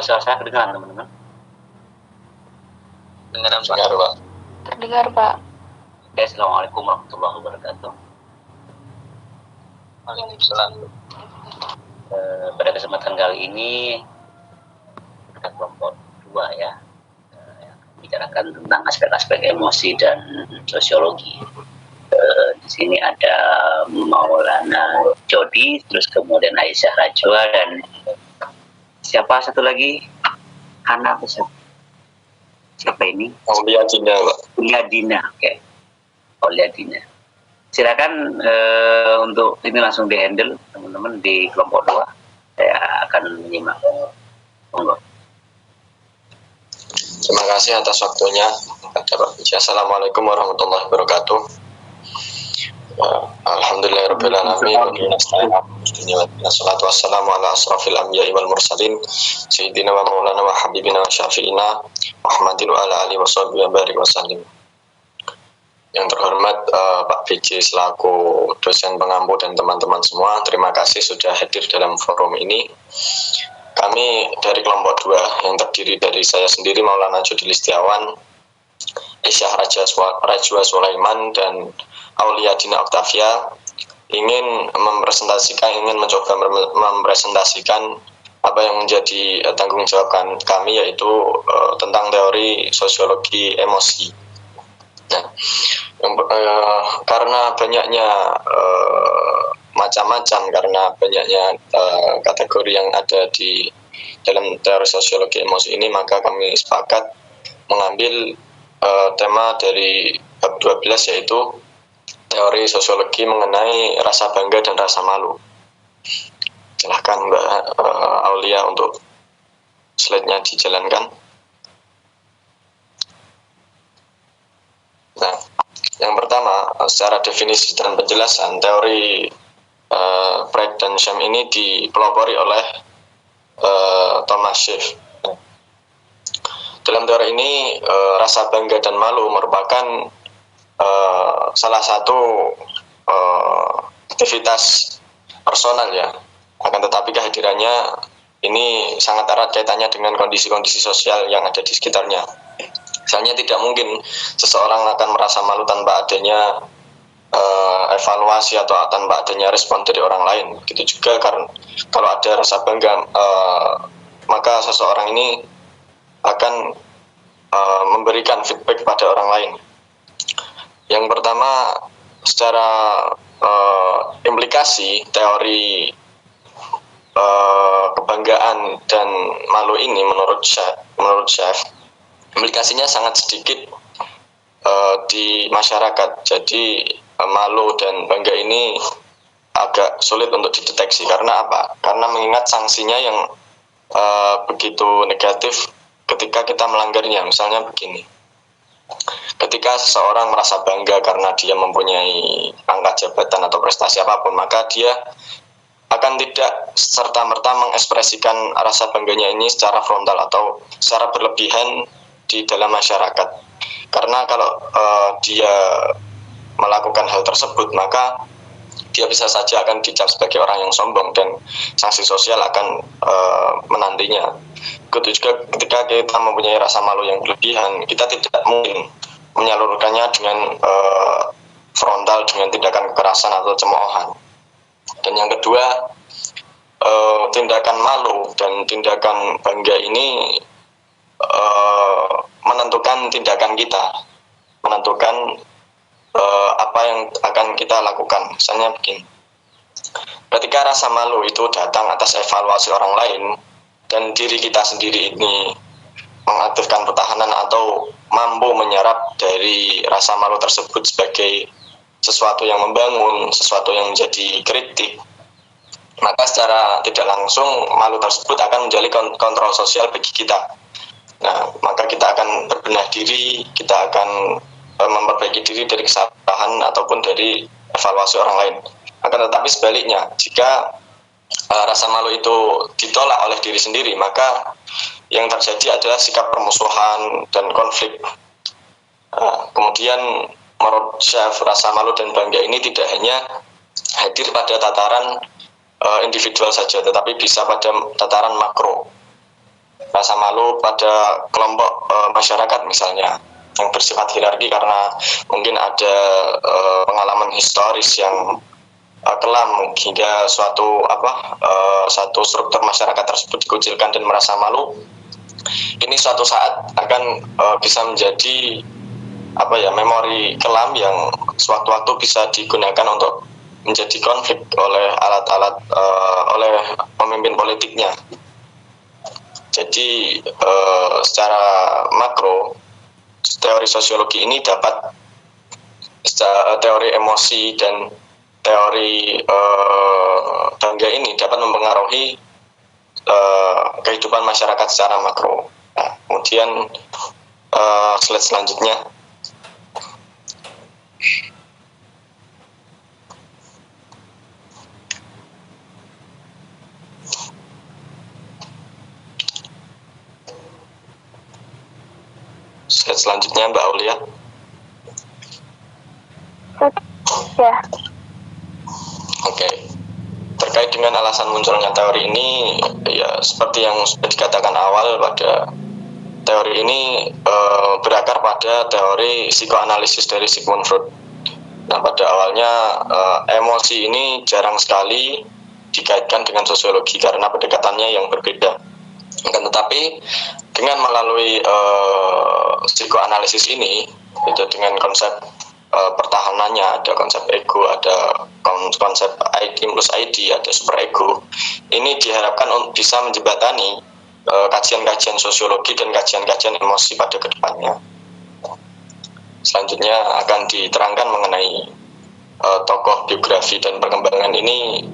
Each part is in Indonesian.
suara saya kedengaran teman-teman? Dengar Pak. Terdengar Pak. Oke, assalamualaikum warahmatullahi wabarakatuh. Waalaikumsalam. Pada kesempatan kali ini kita kelompok 2 ya, yang bicarakan tentang aspek-aspek emosi dan sosiologi. Di sini ada Maulana Jody, terus kemudian Aisyah Rajwa, dan siapa satu lagi? Hana apa siapa ini? Aulia Dina, Pak. Aulia Dina, oke. Aulia Dina. Silakan untuk ini langsung di-handle teman-teman di kelompok 2. Saya akan menyimak. Monggo. Terima kasih atas waktunya. Assalamualaikum warahmatullahi wabarakatuh. Alhamdulillahirabbil alamin. Wassalatu wassalamu ala asrafil anbiya'i wal mursalin sayyidina wa maulana wa habibina wa syafi'ina Muhammadin wa ala alihi washabbihi wa barik wasallim. Yang terhormat Pak BJ selaku dosen pengampu dan teman-teman semua, terima kasih sudah hadir dalam forum ini. Kami dari kelompok 2 yang terdiri dari saya sendiri Maulana Jody Listiawan, Aisyah Rajwa Sulaiman, dan Aulia Dina Octavia ingin mencoba mempresentasikan apa yang menjadi tanggung jawab kami, yaitu tentang teori sosiologi emosi. Nah, karena banyaknya macam-macam, karena banyaknya kategori yang ada di dalam teori sosiologi emosi ini, maka kami sepakat mengambil tema dari bab 12, yaitu teori sosiologi mengenai rasa bangga dan rasa malu. Silahkan Mbak Aulia untuk slide-nya dijalankan. Nah, yang pertama, secara definisi dan penjelasan, teori pride dan shame ini dipelopori oleh Thomas Schiff. Dalam teori ini, rasa bangga dan malu merupakan salah satu aktivitas personal ya, akan tetapi kehadirannya ini sangat erat kaitannya dengan kondisi-kondisi sosial yang ada di sekitarnya. Misalnya tidak mungkin seseorang akan merasa malu tanpa adanya evaluasi atau tanpa adanya respon dari orang lain. Begitu juga karena kalau ada rasa bangga, maka seseorang ini akan memberikan feedback pada orang lain. Yang pertama, secara implikasi teori kebanggaan dan malu ini menurut Schiff, implikasinya sangat sedikit di masyarakat. Jadi malu dan bangga ini agak sulit untuk dideteksi. Karena apa? Karena mengingat sanksinya yang begitu negatif ketika kita melanggarnya. Misalnya begini, ketika seseorang merasa bangga karena dia mempunyai pangkat jabatan atau prestasi apapun, maka dia akan tidak serta-merta mengekspresikan rasa bangganya ini secara frontal atau secara berlebihan di dalam masyarakat. Karena kalau dia melakukan hal tersebut, maka dia bisa saja akan dicap sebagai orang yang sombong dan sanksi sosial akan menantinya. Begitu juga ketika kita mempunyai rasa malu yang berlebihan, kita tidak mungkin menyalurkannya dengan frontal, dengan tindakan kekerasan atau cemoohan. Dan yang kedua, tindakan malu dan tindakan bangga ini menentukan tindakan kita, menentukan apa yang akan kita lakukan. Misalnya begini, ketika rasa malu itu datang atas evaluasi orang lain dan diri kita sendiri ini mengaktifkan pertahanan atau mampu menyerap dari rasa malu tersebut sebagai sesuatu yang membangun, sesuatu yang menjadi kritik, maka secara tidak langsung malu tersebut akan menjadi kontrol sosial bagi kita. Nah, maka kita akan berbenah diri, kita akan memperbaiki diri dari kesalahan ataupun dari evaluasi orang lain. Akan tetapi sebaliknya, jika rasa malu itu ditolak oleh diri sendiri, maka yang terjadi adalah sikap permusuhan dan konflik. Kemudian menurut Schiff, rasa malu dan bangga ini tidak hanya hadir pada tataran individual saja, tetapi bisa pada tataran makro. rasa malu pada kelompok masyarakat misalnya yang bersifat hierarki karena mungkin ada pengalaman historis yang kelam hingga satu struktur masyarakat tersebut dikucilkan dan merasa malu. Ini suatu saat akan bisa menjadi memori kelam yang sewaktu-waktu bisa digunakan untuk menjadi konflik oleh alat-alat oleh pemimpin politiknya. Jadi secara makro teori sosiologi ini dapat teori emosi dan teori bangga ini dapat mempengaruhi kehidupan masyarakat secara makro. Nah, kemudian slide selanjutnya. Slide selanjutnya Mbak Aulia. Ya. Oke. Terkait dengan alasan munculnya teori ini, ya seperti yang sudah dikatakan awal, pada teori ini berakar pada teori psikoanalisis dari Sigmund Freud. Nah, pada awalnya emosi ini jarang sekali dikaitkan dengan sosiologi karena pendekatannya yang berbeda. Tetapi dengan melalui psikoanalisis ini, itu dengan konsep pertahanannya, ada konsep ego, ada konsep impulse ID, ada super ego. Ini diharapkan bisa menjembatani kajian-kajian sosiologi dan kajian-kajian emosi pada kedepannya. Selanjutnya akan diterangkan mengenai tokoh biografi dan perkembangan ini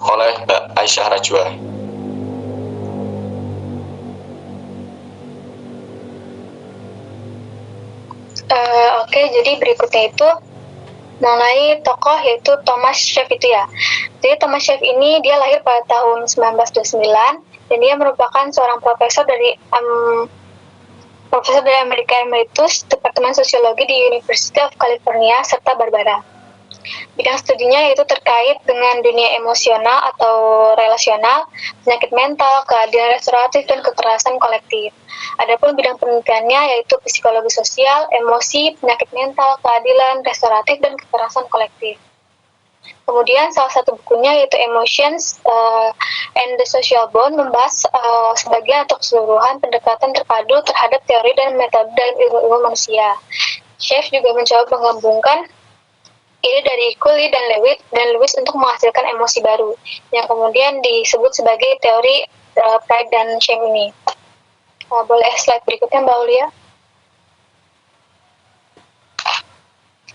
oleh Mbak Aisyah Rajwa. Oke, jadi berikutnya itu mengenai tokoh yaitu Thomas Schaff itu ya. Jadi Thomas Schaff ini dia lahir pada tahun 1929 dan dia merupakan seorang profesor dari Amerika Emeritus Departemen Sosiologi di University of California serta Barbara. Bidang studinya yaitu terkait dengan dunia emosional atau relasional, penyakit mental, keadilan restoratif, dan kekerasan kolektif. Adapun bidang penelitiannya yaitu psikologi sosial, emosi, penyakit mental, keadilan restoratif, dan kekerasan kolektif. Kemudian salah satu bukunya yaitu Emotions and the Social Bond membahas sebagian atau keseluruhan pendekatan terpadu terhadap teori dan metode dalam ilmu manusia. Schaff juga mencoba menggabungkan ide dari Cooley dan Lewis untuk menghasilkan emosi baru yang kemudian disebut sebagai teori pride dan shame ini. Boleh slide berikutnya Mbak Aulia?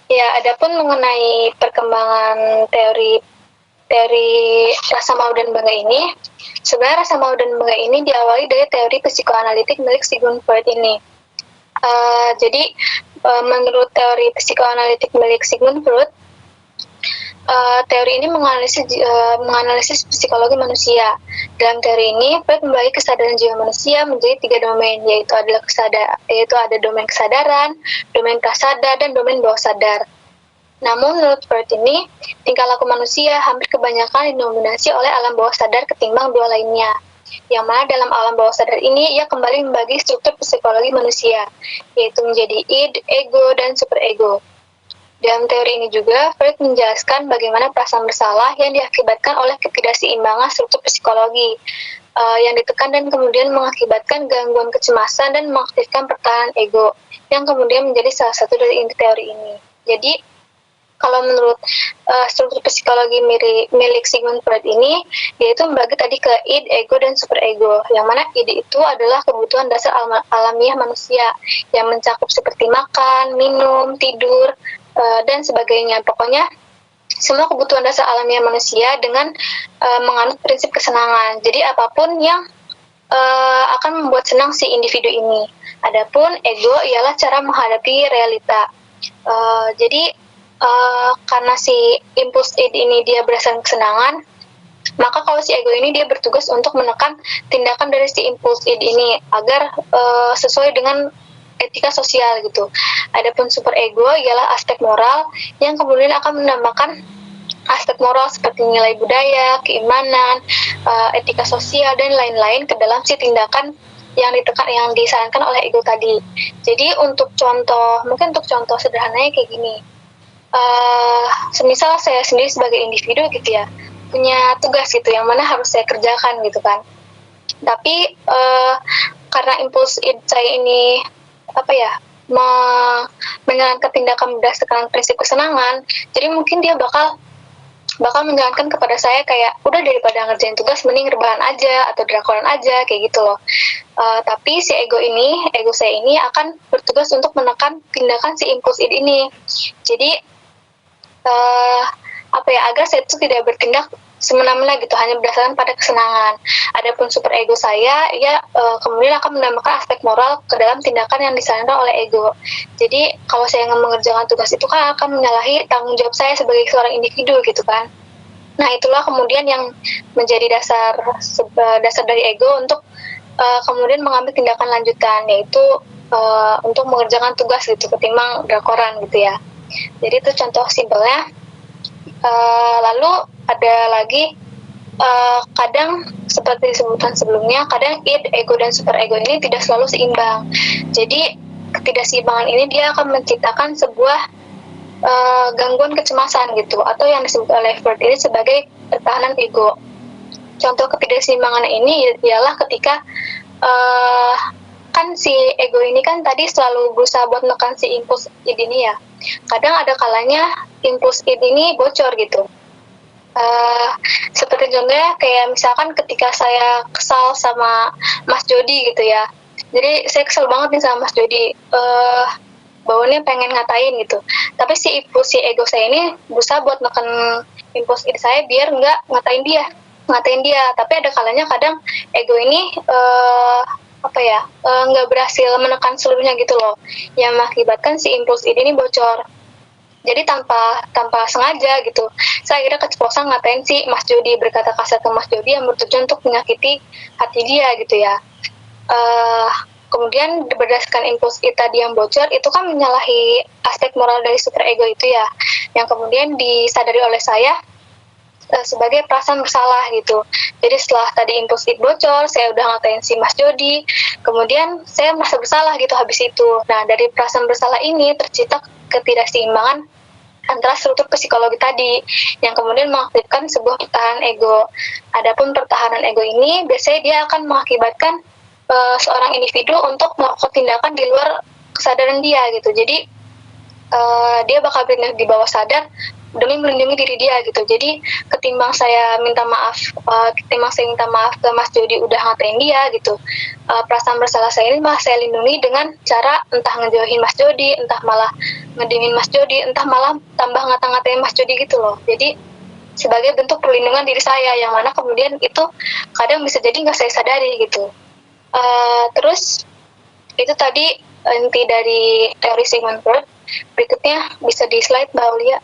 Ya, adapun mengenai perkembangan teori rasa malu dan bangga ini, sebenarnya rasa malu dan bangga ini diawali dari teori psikoanalitik milik Sigmund Freud ini. Jadi menurut teori psikoanalitik milik Sigmund Freud, teori ini menganalisis psikologi manusia. Dalam teori ini, Freud membagi kesadaran jiwa manusia menjadi 3 domain, yaitu ada domain kesadaran, domain prasadar, dan domain bawah sadar. Namun menurut Freud ini, tingkah laku manusia hampir kebanyakan didominasi oleh alam bawah sadar ketimbang 2 lainnya. Yang mana dalam alam bawah sadar ini ia kembali membagi struktur psikologi manusia, yaitu menjadi id, ego, dan superego. Dalam teori ini juga, Freud menjelaskan bagaimana perasaan bersalah yang diakibatkan oleh ketidakseimbangan struktur psikologi yang ditekan dan kemudian mengakibatkan gangguan kecemasan dan mengaktifkan pertahanan ego, yang kemudian menjadi salah satu dari inti teori ini. Jadi, kalau menurut struktur psikologi milik Sigmund Freud ini, yaitu membagi tadi ke id, ego, dan superego. Yang mana id itu adalah kebutuhan dasar alamiah manusia yang mencakup seperti makan, minum, tidur, dan sebagainya. Pokoknya semua kebutuhan dasar alamiah manusia dengan menganut prinsip kesenangan. Jadi apapun yang akan membuat senang si individu ini. Adapun ego ialah cara menghadapi realita. Jadi karena si impuls id ini dia berdasarkan kesenangan, maka kalau si ego ini dia bertugas untuk menekan tindakan dari si impuls id ini agar sesuai dengan etika sosial gitu. Adapun super ego ialah aspek moral yang kemudian akan menambahkan aspek moral seperti nilai budaya, keimanan, etika sosial dan lain-lain ke dalam si tindakan yang disarankan oleh ego tadi. Jadi mungkin untuk contoh sederhananya kayak gini. Semisal saya sendiri sebagai individu gitu ya, punya tugas gitu yang mana harus saya kerjakan gitu kan. Tapi karena impuls saya ini menjalankan tindakan berdasarkan prinsip kesenangan, jadi mungkin dia bakal menjalankan kepada saya kayak udah daripada ngerjain tugas mending rebahan aja atau drakoran aja kayak gitu loh. Tapi si ego saya ini akan bertugas untuk menekan tindakan si impuls ini. Jadi agar saya itu tidak bertindak semena-mena gitu hanya berdasarkan pada kesenangan. Adapun super ego saya kemudian akan menambahkan aspek moral ke dalam tindakan yang disarankan oleh ego. Jadi kalau saya mengerjakan tugas itu kan akan menyalahi tanggung jawab saya sebagai seorang individu gitu kan. Nah itulah kemudian yang menjadi dasar dari ego untuk kemudian mengambil tindakan lanjutan, yaitu untuk mengerjakan tugas gitu ketimbang drakoran gitu ya. Jadi itu contoh simpelnya. Lalu ada lagi kadang seperti disebutkan sebelumnya, kadang ego dan super ego ini tidak selalu seimbang. Jadi ketidakseimbangan ini dia akan menciptakan sebuah gangguan kecemasan gitu, atau yang disebut oleh Freud ini sebagai pertahanan ego. Contoh ketidakseimbangan ini ialah ketika kan si ego ini kan tadi selalu berusaha buat menekan si impuls id ini ya. Kadang ada kalanya impuls id ini bocor gitu. Seperti contohnya kayak misalkan ketika saya kesal sama Mas Jody gitu ya. Jadi saya kesel banget nih sama Mas Jody, bawaannya pengen ngatain gitu. Tapi si ego saya ini berusaha buat neken impuls id saya biar nggak ngatain dia. Tapi ada kalanya kadang ego ini nggak berhasil menekan seluruhnya gitu loh, yang mengakibatkan si impuls ini bocor. Jadi tanpa sengaja gitu, saya akhirnya keceplosan ngatain si Mas Jody, berkata kasar ke Mas Jody yang bertujuan untuk menyakiti hati dia gitu ya. Kemudian berdasarkan impuls tadi yang bocor, itu kan menyalahi aspek moral dari super ego itu ya, yang kemudian disadari oleh saya sebagai perasaan bersalah gitu. Jadi setelah tadi impuls bocor, saya udah ngatain si Mas Jody, kemudian saya merasa bersalah gitu habis itu. Nah dari perasaan bersalah ini tercipta ketidakseimbangan antara struktur psikologi tadi, yang kemudian mengaktifkan sebuah pertahanan ego. Adapun pertahanan ego ini biasanya dia akan mengakibatkan seorang individu untuk melakukan tindakan di luar kesadaran dia gitu. Jadi dia bakal bertindak di bawah sadar demi melindungi diri dia gitu. Jadi ketimbang saya minta maaf ke Mas Jody udah ngatain dia gitu, perasaan bersalah saya ini malah saya lindungi dengan cara entah ngejauhin Mas Jody, entah malah ngediemin Mas Jody, entah malah tambah ngata-ngatain Mas Jody gitu loh. Jadi sebagai bentuk perlindungan diri saya, yang mana kemudian itu kadang bisa jadi nggak saya sadari gitu. Terus itu tadi inti dari teori Sigmund Freud. Berikutnya bisa di slide Mbak Aulia.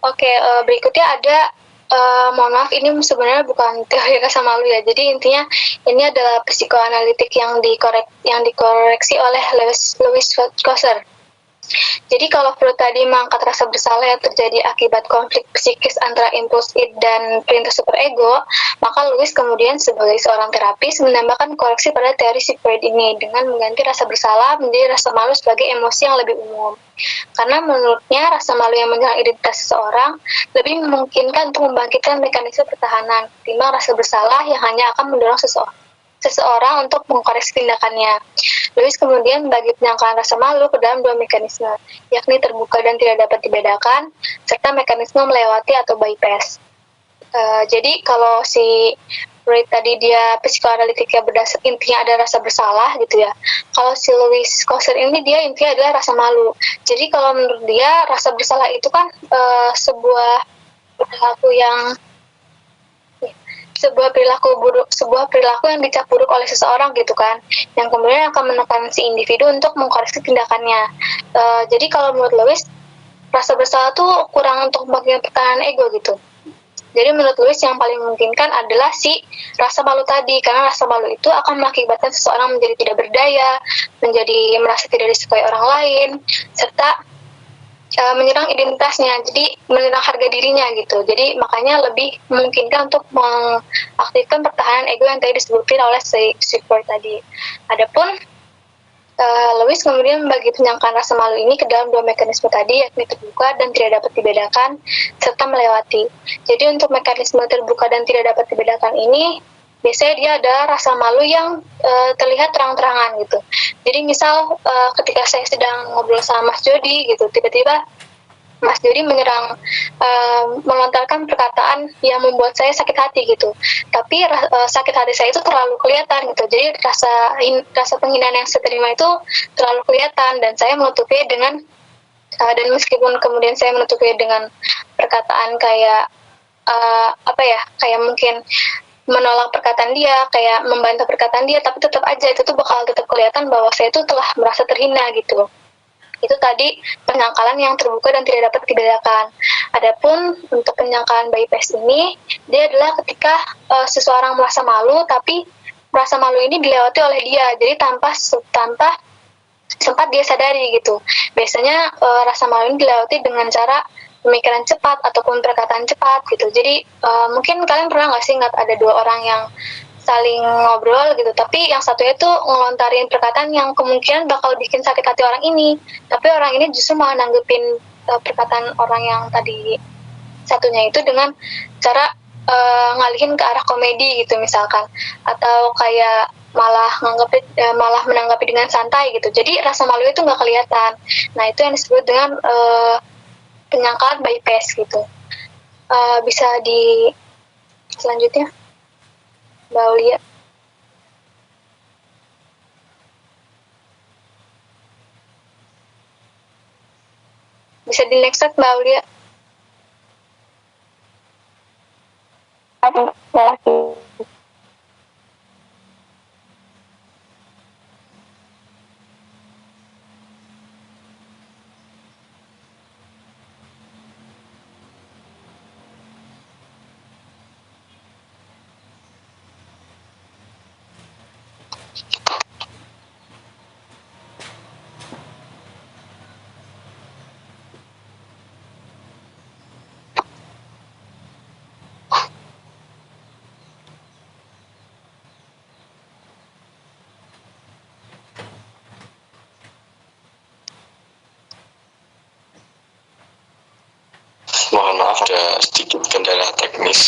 Oke, berikutnya ada, mohon maaf ini sebenarnya bukan teori rasa malu ya. Jadi intinya ini adalah psikoanalitik yang dikoreksi oleh Louis Kosser. Jadi kalau Freud tadi mengangkat rasa bersalah yang terjadi akibat konflik psikis antara impuls id dan perintah superego, maka Louis kemudian sebagai seorang terapis menambahkan koreksi pada teori si Freud ini dengan mengganti rasa bersalah menjadi rasa malu sebagai emosi yang lebih umum. Karena menurutnya rasa malu yang menyerang identitas seseorang lebih memungkinkan untuk membangkitkan mekanisme pertahanan ketimbang rasa bersalah yang hanya akan mendorong seseorang untuk mengkoreksi tindakannya. Louis kemudian membagi penyangkalan rasa malu ke dalam dua mekanisme, yakni terbuka dan tidak dapat dibedakan, serta mekanisme melewati atau bypass. Jadi kalau si Freud tadi dia psikoanalitiknya berdasar intinya ada rasa bersalah gitu ya. Kalau si Louis Kosser ini dia intinya adalah rasa malu. Jadi kalau menurut dia rasa bersalah itu kan sebuah perilaku yang dicap buruk oleh seseorang gitu kan, yang kemudian akan menekan si individu untuk mengkoreksi tindakannya. Jadi kalau menurut Louis, rasa bersalah tuh kurang untuk bagian pertahanan ego gitu. Jadi menurut Lewis yang paling memungkinkan adalah si rasa malu tadi, karena rasa malu itu akan mengakibatkan seseorang menjadi tidak berdaya, menjadi merasa tidak disukai orang lain, serta menyerang identitasnya, jadi menyerang harga dirinya gitu. Jadi makanya lebih memungkinkan untuk mengaktifkan pertahanan ego yang tadi disebutkan oleh si Freud tadi. Adapun Lewis kemudian membagi penyangkaan rasa malu ini ke dalam dua mekanisme tadi, yakni terbuka dan tidak dapat dibedakan, serta melewati. Jadi untuk mekanisme terbuka dan tidak dapat dibedakan ini, biasanya dia ada rasa malu yang terlihat terang-terangan gitu. Jadi misal ketika saya sedang ngobrol sama Mas Jody gitu, tiba-tiba Mas Jody menyerang, melontarkan perkataan yang membuat saya sakit hati gitu. Tapi sakit hati saya itu terlalu kelihatan gitu. Jadi rasa penghinaan yang saya terima itu terlalu kelihatan, dan saya menutupi dengan dan meskipun kemudian saya menutupi dengan perkataan kayak kayak mungkin menolak perkataan dia, kayak membantah perkataan dia, tapi tetap aja itu tuh bakal tetap kelihatan bahwa saya itu telah merasa terhina gitu. Itu tadi penyangkalan yang terbuka dan tidak dapat dibedakan. Adapun untuk penyangkalan bypass ini, dia adalah ketika seseorang merasa malu, tapi merasa malu ini dilewati oleh dia, jadi tanpa sempat dia sadari gitu. Biasanya rasa malu ini dilewati dengan cara pemikiran cepat ataupun perkataan cepat gitu. Jadi mungkin kalian pernah nggak sih ingat ada dua orang yang saling ngobrol gitu, tapi yang satunya tuh ngelontarin perkataan yang kemungkinan bakal bikin sakit hati orang ini, tapi orang ini justru malah nanggepin perkataan orang yang tadi satunya itu dengan cara ngalihin ke arah komedi gitu misalkan, atau kayak malah menanggapi dengan santai gitu. Jadi rasa malu itu nggak kelihatan. Nah itu yang disebut dengan penyangkalan bypass gitu. Bisa di selanjutnya Mbak Aulia. Bisa di next slide Mbak Aulia. Mohon maaf ada sedikit kendala teknis.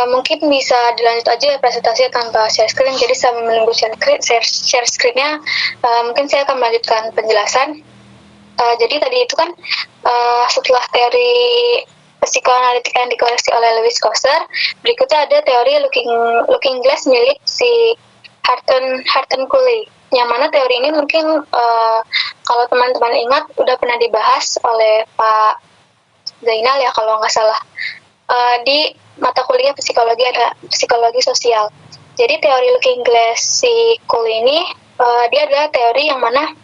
Mungkin bisa dilanjut aja presentasinya tanpa share screen. Jadi sambil menunggu share screen-nya, mungkin saya akan melanjutkan penjelasan. Jadi tadi itu kan setelah teori psikoanalitik yang dikoreksi oleh Lewis Koster, berikutnya ada teori looking glass milik si Harten Cooley. Yang mana teori ini mungkin kalau teman-teman ingat udah pernah dibahas oleh Pak Zainal ya kalau nggak salah, di mata kuliah psikologi sosial. Jadi teori looking glass si Cooley ini dia adalah teori yang mana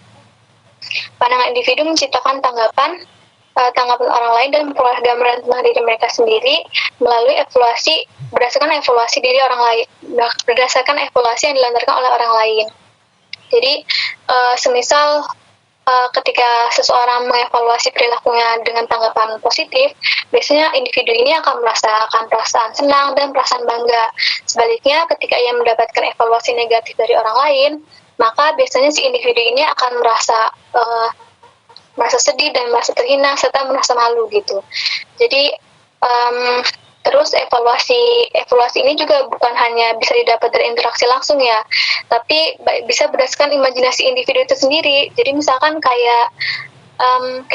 pandangan individu menciptakan tanggapan orang lain dan memperoleh gambaran tentang diri mereka sendiri melalui berdasarkan evaluasi diri orang lain, berdasarkan evaluasi yang dilantarkan oleh orang lain. Jadi semisal ketika seseorang mengevaluasi perilakunya dengan tanggapan positif, biasanya individu ini akan merasakan perasaan senang dan perasaan bangga. Sebaliknya, ketika ia mendapatkan evaluasi negatif dari orang lain, maka biasanya si individu ini akan merasa sedih dan merasa terhina serta merasa malu gitu. Jadi terus evaluasi ini juga bukan hanya bisa didapat dari interaksi langsung ya, tapi bisa berdasarkan imajinasi individu itu sendiri. Jadi misalkan kayak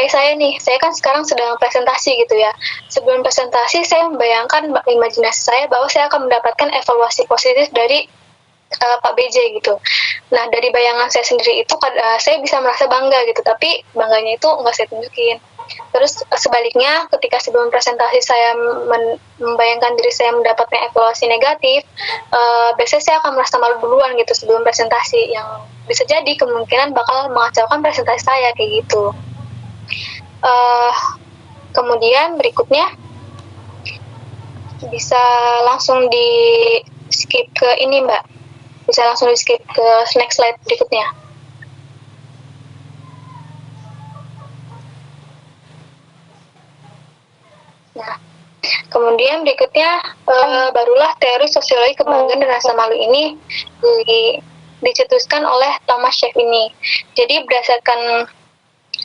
saya nih, saya kan sekarang sedang presentasi gitu ya. Sebelum presentasi saya membayangkan imajinasi saya bahwa saya akan mendapatkan evaluasi positif dari Pak BJ gitu. Nah dari bayangan saya sendiri itu saya bisa merasa bangga gitu, tapi bangganya itu nggak saya tunjukin. Terus sebaliknya, ketika sebelum presentasi saya membayangkan diri saya mendapatkan evaluasi negatif, biasanya saya akan merasa malu duluan gitu sebelum presentasi, yang bisa jadi kemungkinan bakal mengacaukan presentasi saya kayak gitu. Kemudian berikutnya bisa langsung di skip ke ini Mbak, bisa langsung di skip ke next slide berikutnya. Nah, kemudian berikutnya barulah teori sosiologi kebanggaan dan rasa malu ini dicetuskan oleh Thomas Schaff ini. Jadi berdasarkan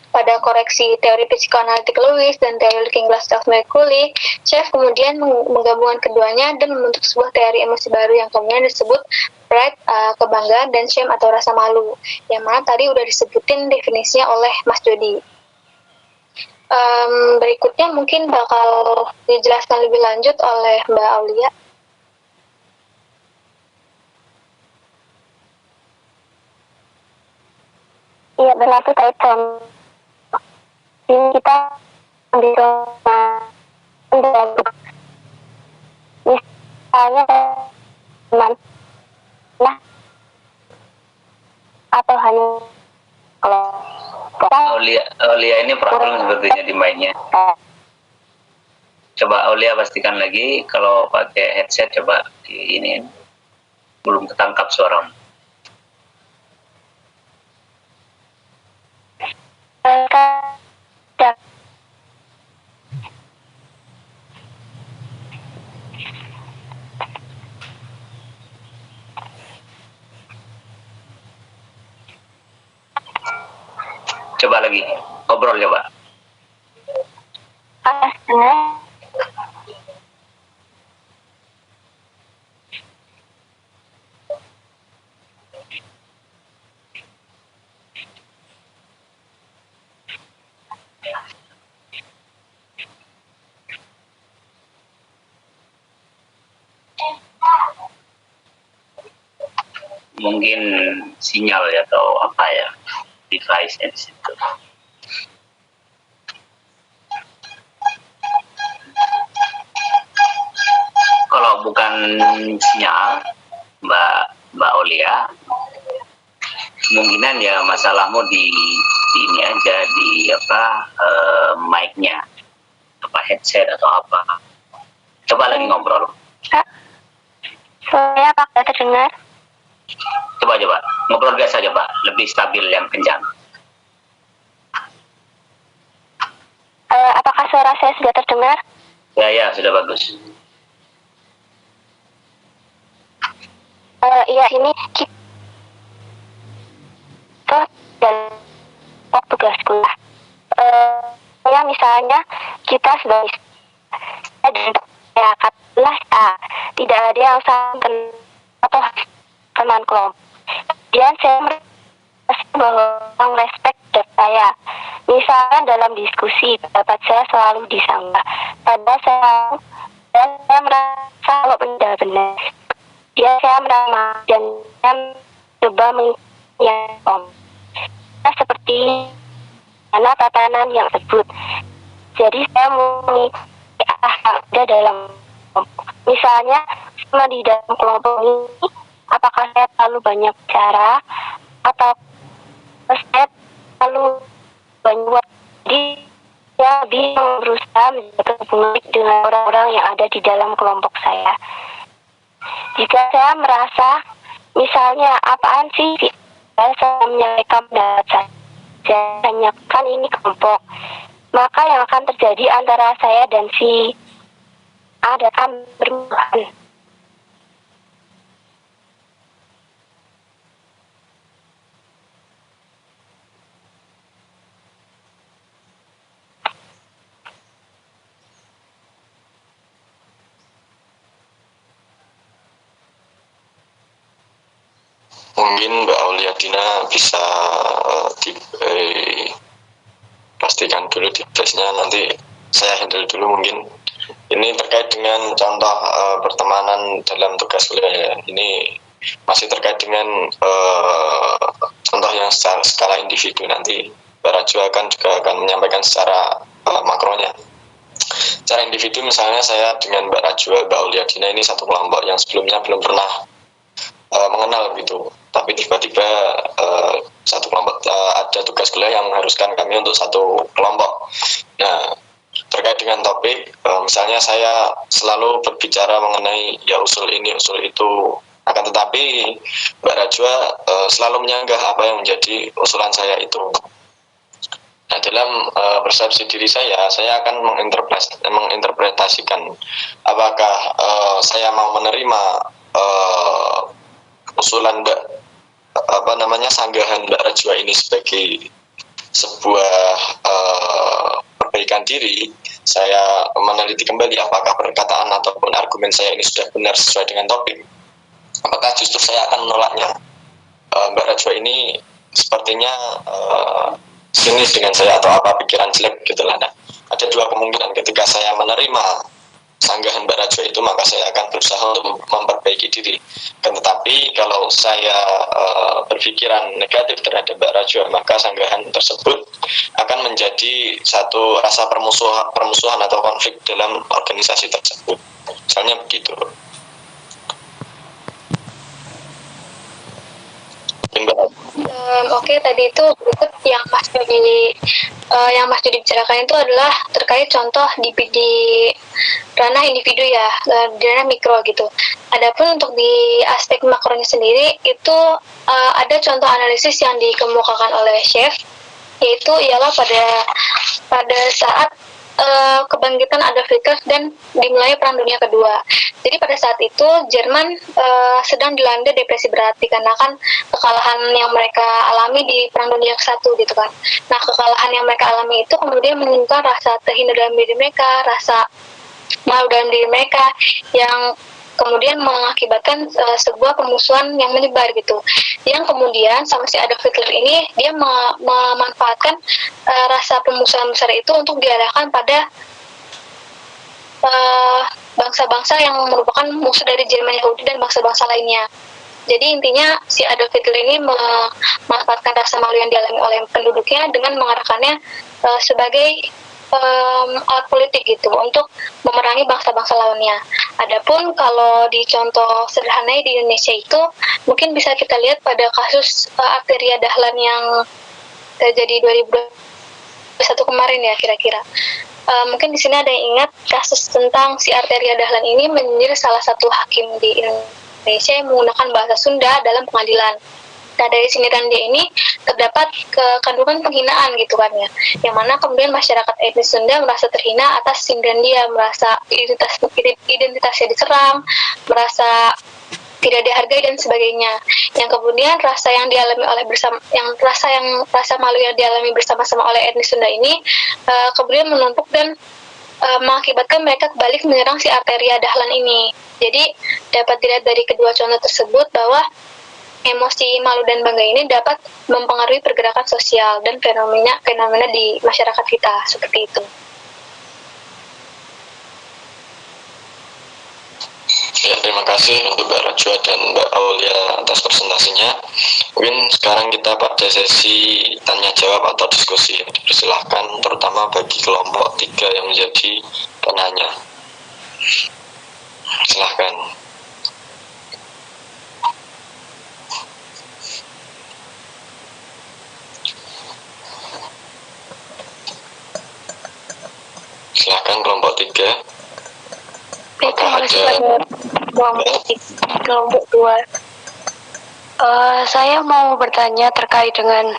pada koreksi teori psikoanalitik Lewis dan teori Looking Glass Self-Mercury, Schaff kemudian menggabungkan keduanya dan membentuk sebuah teori emosi baru yang kemudian disebut pride, kebanggaan, dan shame atau rasa malu, yang mana tadi udah disebutin definisinya oleh Mas Jody. Berikutnya mungkin bakal dijelaskan lebih lanjut oleh Mbak Aulia. Iya, benar tuh kayak ini kita ambil misalnya teman nah atau hanya kalau Aulia ini problem sepertinya di mic-nya. Coba Aulia pastikan lagi kalau pakai headset, coba di ini belum ketangkap suara. Coba lagi, ngobrol coba. Mungkin sinyal ya atau apa ya, device-nya di situ. Kalau bukan sinyal, Mbak Aulia, kemungkinan ya masalahmu di ini aja, di mic-nya, apa headset atau apa. Coba lagi ngobrol. Saya apakah terdengar? Coba ngobrol biasa aja Pak, lebih stabil yang kencang. Apakah suara saya sudah terdengar? Ya sudah bagus. Iya, ini kita dan tugas kuliah. Ya misalnya kita sebagai katakanlah tidak ada yang saling atau teman kelompok. Dan saya merasa bahwa orang respect terhadap saya. Misalnya dalam diskusi pendapat saya selalu disanggah. Padahal saya merasa kalau benar-benar dia saya merasa dan saya coba mengingatkan seperti mana tatanan yang tersebut. Jadi saya ada dalam kelompok. Misalnya sama di dalam kelompok ini, apakah saya terlalu banyak bicara atau saya terlalu banyak. Jadi saya lebih berusaha menjaga hubungan dengan orang-orang yang ada di dalam kelompok saya. Jika saya merasa misalnya apaan sih saya menyampaikan pendapat saya tanyakan ini kelompok, maka yang akan terjadi antara saya dan si A akan bermusuhan. Mungkin Mbak Aulia Dina bisa pastikan dulu device-nya, nanti saya handle dulu mungkin. Ini terkait dengan contoh pertemanan dalam tugas kuliah ya. Ini masih terkait dengan contoh yang skala individu, nanti Mbak Rajwa juga akan menyampaikan secara makronya. Secara individu misalnya saya dengan Mbak Rajwa, Mbak Auliadina ini satu kelompok yang sebelumnya belum pernah mengenal gitu, tapi tiba-tiba satu kelompok ada tugas kuliah yang mengharuskan kami untuk satu kelompok. Nah, terkait dengan topik, misalnya saya selalu berbicara mengenai ya usul ini, usul itu, akan tetapi Mbak Rajwa selalu menyanggah apa yang menjadi usulan saya itu. Nah, dalam persepsi diri saya akan menginterpretasikan apakah saya mau menerima usulan sanggahan Mbak Rajwa ini sebagai sebuah perbaikan diri. Saya meneliti kembali apakah perkataan ataupun argumen saya ini sudah benar sesuai dengan topik. Apakah justru saya akan menolaknya. Mbak Rajwa ini sepertinya sinis dengan saya atau apa pikiran jelek gitulah. Nah, ada dua kemungkinan. Ketika saya menerima sanggahan Mbak Rajwa itu, maka saya akan berusaha untuk memperbaiki diri. Tetapi kalau saya berpikiran negatif terhadap Mbak Rajwa, maka sanggahan tersebut akan menjadi satu rasa permusuhan atau konflik dalam organisasi tersebut. Misalnya begitu. Oke, tadi itu berikut yang Mas Judi bicarakan itu adalah terkait contoh di ranah individu ya, di ranah mikro gitu. Adapun untuk di aspek makronya sendiri itu ada contoh analisis yang dikemukakan oleh Chef, yaitu ialah pada saat kebangkitan Adolf Hitler dan dimulai Perang Dunia Kedua. Jadi pada saat itu Jerman sedang dilanda depresi berat dikarenakan kekalahan yang mereka alami di Perang Dunia ke-1 gitu kan. Nah, kekalahan yang mereka alami itu kemudian menimbulkan rasa terhina dalam diri mereka, rasa malu dalam diri mereka, yang kemudian mengakibatkan sebuah permusuhan yang menyebar gitu. Yang kemudian sama si Adolf Hitler ini dia memanfaatkan rasa permusuhan besar itu untuk diarahkan pada bangsa-bangsa yang merupakan musuh dari Jerman Yahudi dan bangsa-bangsa lainnya. Jadi intinya si Adolf Hitler ini memanfaatkan rasa malu yang dialami oleh penduduknya dengan mengarahkannya sebagai alat politik gitu untuk memerangi bangsa-bangsa lainnya. Adapun kalau di contoh sederhana di Indonesia itu mungkin bisa kita lihat pada kasus Arteria Dahlan yang terjadi 2021 kemarin ya kira-kira. Mungkin di sini ada yang ingat kasus tentang si Arteria Dahlan ini menyindir salah satu hakim di Indonesia yang menggunakan bahasa Sunda dalam pengadilan. Nah, dari sindiran dia ini terdapat kandungan penghinaan gitu kan ya, yang mana kemudian masyarakat etnis Sunda merasa terhina atas sindiran dia, merasa identitasnya diserang, merasa tidak dihargai dan sebagainya. Yang kemudian rasa malu yang dialami bersama-sama oleh etnis Sunda ini kemudian menumpuk dan mengakibatkan mereka kembali menyerang si Arteria Dahlan ini. Jadi dapat dilihat dari kedua contoh tersebut bahwa emosi malu dan bangga ini dapat mempengaruhi pergerakan sosial dan fenomena di masyarakat kita seperti itu. Ya, terima kasih untuk Mbak Rajwa dan Mbak Aulia atas presentasinya. Mungkin sekarang kita pada sesi tanya jawab atau diskusi. Dipersilahkan terutama bagi kelompok 3 yang menjadi penanya. Silahkan. Silahkan kelompok 3. Terima kasih pada kelompok 2. Saya mau bertanya terkait dengan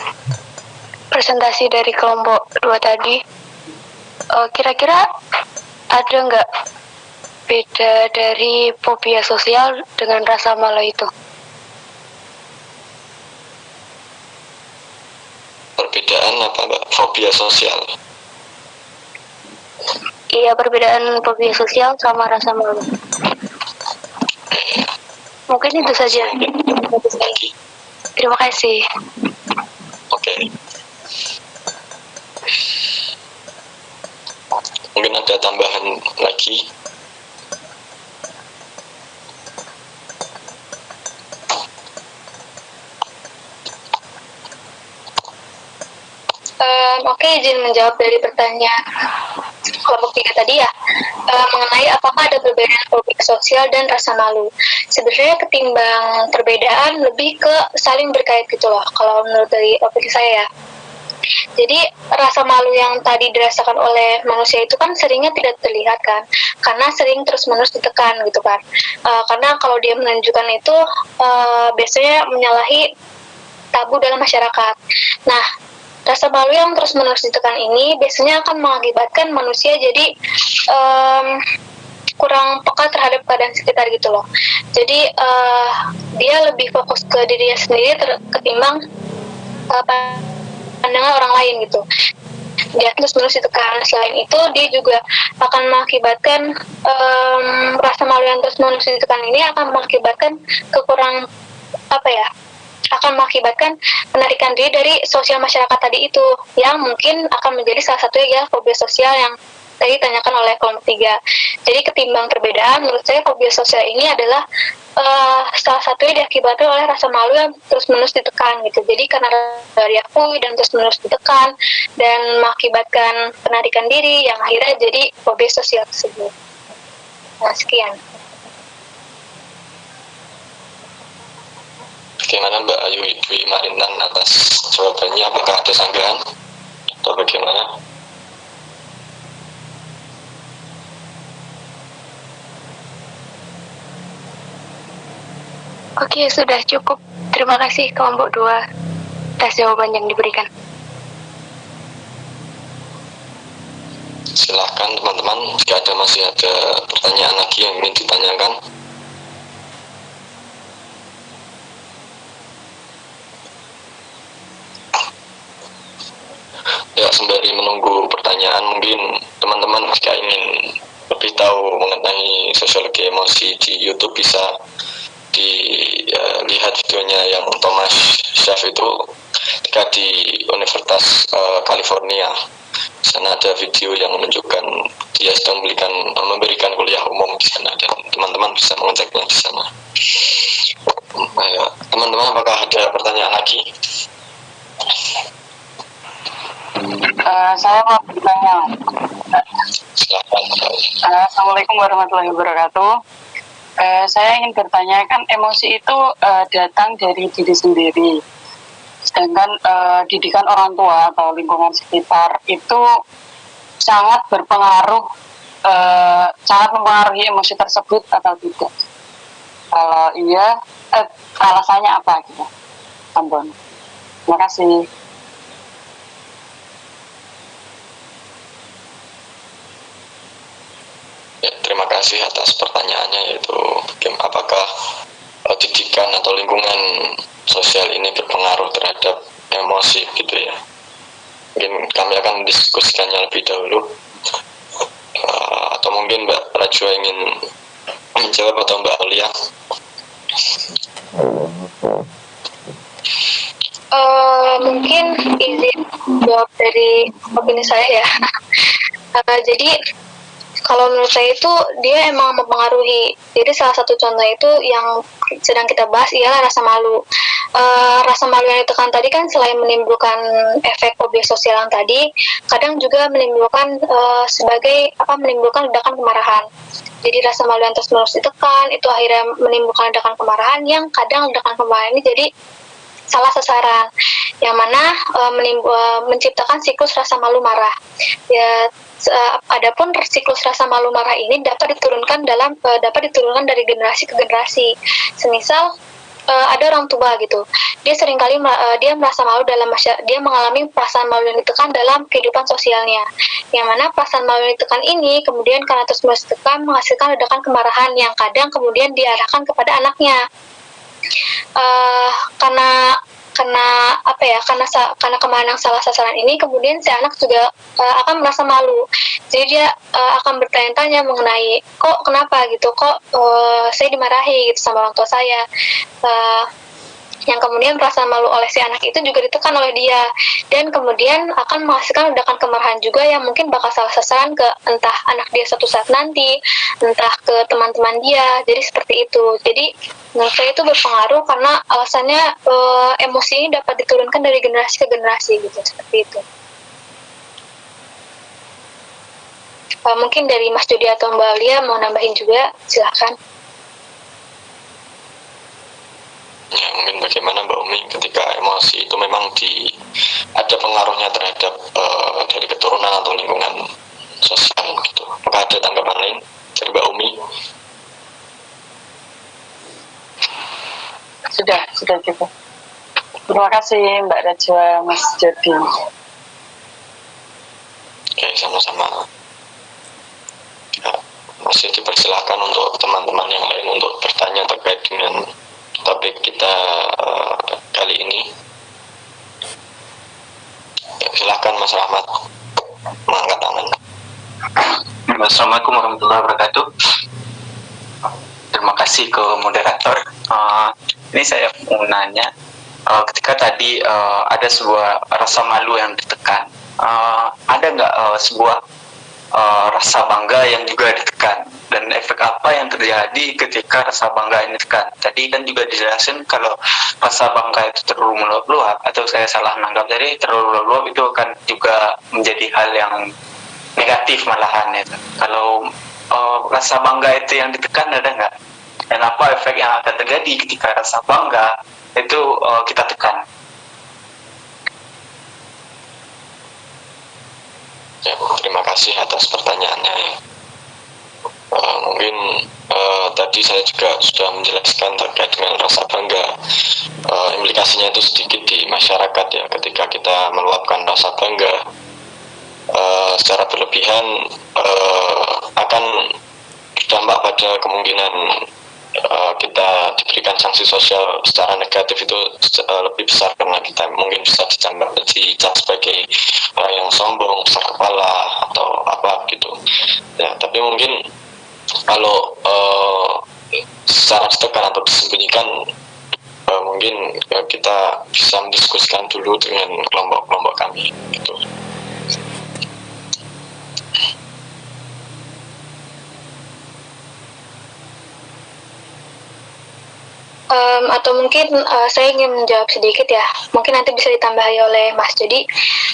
presentasi dari kelompok 2 tadi. Kira-kira ada nggak beda dari fobia sosial dengan rasa malu itu? Perbedaan apa, Mbak? Fobia sosial? Iya, perbedaan fobia sosial sama rasa malu. Mungkin itu saja. Terima kasih. Oke. Mungkin ada tambahan lagi? Oke, izin menjawab dari pertanyaan kelompok 3 tadi ya, mengenai apakah ada perbedaan fobia sosial dan rasa malu. Sebenarnya ketimbang perbedaan lebih ke saling berkait gitu loh, kalau menurut dari opini saya ya. Jadi rasa malu yang tadi dirasakan oleh manusia itu kan seringnya tidak terlihat kan, karena sering terus-menerus ditekan gitu kan. Karena kalau dia menunjukkan itu biasanya menyalahi tabu dalam masyarakat. Nah, rasa malu yang terus-menerus ditekan ini biasanya akan mengakibatkan manusia jadi kurang peka terhadap keadaan sekitar gitu loh. Jadi dia lebih fokus ke dirinya sendiri ketimbang pandangan orang lain gitu. Dia terus-menerus ditekan. Selain itu, dia juga akan mengakibatkan rasa malu yang terus-menerus ditekan ini akan mengakibatkan akan mengakibatkan penarikan diri dari sosial masyarakat tadi itu, yang mungkin akan menjadi salah satunya ya fobia sosial yang tadi ditanyakan oleh kelompok 3. Jadi ketimbang perbedaan, menurut saya fobia sosial ini adalah salah satunya diakibatkan oleh rasa malu yang terus-menerus ditekan gitu. Jadi karena diakui dan terus-menerus ditekan dan mengakibatkan penarikan diri yang akhirnya jadi fobia sosial tersebut. Nah, sekian. Bagaimana Mbak Ayu Dwi Marinan atas jawabannya? Apakah ada sanggahan atau bagaimana? Oke, sudah cukup. Terima kasih kelompok 2 atas jawaban yang diberikan. Silahkan teman-teman, jika masih ada pertanyaan lagi yang ingin ditanyakan. Ya, sembari menunggu pertanyaan, mungkin teman-teman jika ingin lebih tahu mengenai sosiologi emosi di YouTube bisa dilihat videonya yang Thomas Schaff itu ketika di Universitas California. Di sana ada video yang menunjukkan dia sedang memberikan kuliah umum di sana, dan teman-teman bisa mengeceknya di sana. Teman-teman, apakah ada pertanyaan lagi? Saya mau bertanya. Silakan. Assalamualaikum warahmatullahi wabarakatuh. Saya ingin bertanya, kan emosi itu datang dari diri sendiri, sedangkan didikan orang tua atau lingkungan sekitar itu sangat berpengaruh, sangat mempengaruhi emosi tersebut atau tidak? Kalau iya, alasannya apa gitu? Tambon. Terima kasih. Ya, terima kasih atas pertanyaannya, yaitu apakah didikan atau lingkungan sosial ini berpengaruh terhadap emosi gitu ya. Mungkin kami akan mendiskusikannya lebih dahulu, atau mungkin Mbak Rajwa ingin menjawab atau Mbak Aulia. Mungkin izin jawab dari opini saya ya. Jadi kalau menurut saya itu dia emang mempengaruhi. Jadi salah satu contoh itu yang sedang kita bahas ialah rasa malu. Rasa malu yang ditekan tadi kan selain menimbulkan efek fobia sosial yang tadi, kadang juga menimbulkan menimbulkan ledakan kemarahan. Jadi rasa malu yang terus-menerus ditekan itu akhirnya menimbulkan ledakan kemarahan, yang kadang ledakan kemarahan ini jadi salah sasaran, yang mana menciptakan siklus rasa malu marah. Ya, adapun siklus rasa malu marah ini dapat diturunkan dari generasi ke generasi. Semisal ada orang tua gitu, dia seringkali dia merasa malu dia mengalami perasaan malu yang ditekan dalam kehidupan sosialnya, yang mana perasaan malu yang ditekan ini kemudian karena terus ditekan menghasilkan ledakan kemarahan yang kadang kemudian diarahkan kepada anaknya. Karena kemarahan yang salah sasaran ini, kemudian si anak juga akan merasa malu. Jadi dia akan bertanya-tanya mengenai kenapa saya dimarahi gitu sama orang tua saya. Yang kemudian perasaan malu oleh si anak itu juga ditekan oleh dia, dan kemudian akan menghasilkan ledakan kemarahan juga yang mungkin bakal salah sasaran ke entah anak dia suatu saat nanti, entah ke teman-teman dia. Jadi seperti itu. Jadi menurut saya itu berpengaruh karena alasannya emosi ini dapat diturunkan dari generasi ke generasi gitu, seperti itu. Mungkin dari Mas Jody atau Mbak Alia mau nambahin juga, silahkan. Ya, mungkin bagaimana Mbak Umi ketika emosi itu memang ada pengaruhnya terhadap dari keturunan atau lingkungan sosial gitu. Apakah ada tanggapan lain dari Mbak Umi? Sudah cukup. Terima kasih Mbak Rajwa, Mas Jody. Oke, sama-sama. Ya, masih dipersilahkan untuk teman-teman yang lain untuk bertanya terkait dengan topik kita kali ini. Ya, silahkan Mas Rahmat mengangkat tangan. Assalamualaikum warahmatullahi wabarakatuh. Terima kasih ke moderator. Ini saya mau nanya, ketika tadi ada sebuah rasa malu yang ditekan, ada nggak sebuah rasa bangga yang juga ditekan, dan efek apa yang terjadi ketika rasa bangga ini ditekan? Tadi kan juga dijelasin kalau rasa bangga itu terlalu meluap-luap, atau saya salah menangkap tadi, terlalu meluap-luap itu akan juga menjadi hal yang negatif malahan itu. Kalau rasa bangga itu yang ditekan ada nggak? Dan apa efek yang akan terjadi ketika rasa bangga itu kita tekan? Ya, terima kasih atas pertanyaannya. Mungkin tadi saya juga sudah menjelaskan terkait dengan rasa bangga. Implikasinya itu sedikit di masyarakat ya, ketika kita meluapkan rasa bangga secara berlebihan akan berdampak pada kemungkinan kita diberikan sanksi sosial secara negatif itu lebih besar, karena kita mungkin bisa dicap sebagai orang yang sombong, besar kepala atau apa gitu ya. Tapi mungkin kalau secara ditekan atau disembunyikan, mungkin kita bisa mendiskusikan dulu dengan kelompok-kelompok kami gitu. Atau mungkin saya ingin menjawab sedikit ya, mungkin nanti bisa ditambahi oleh Mas Jody.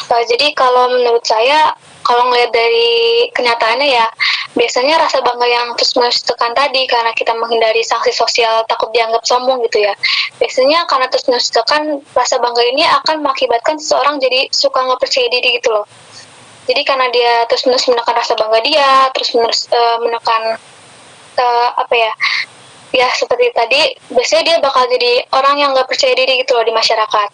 Jadi kalau menurut saya, kalau ngelihat dari kenyataannya ya, biasanya rasa bangga yang terus-menerus ditekan tadi karena kita menghindari sanksi sosial, takut dianggap sombong gitu ya. Biasanya karena terus-menerus ditekan, rasa bangga ini akan mengakibatkan seseorang jadi suka nggak percaya diri gitu loh. Jadi karena dia terus-menerus menekan rasa bangga dia, terus-menerus menekan ya seperti tadi, biasanya dia bakal jadi orang yang nggak percaya diri gitu loh di masyarakat,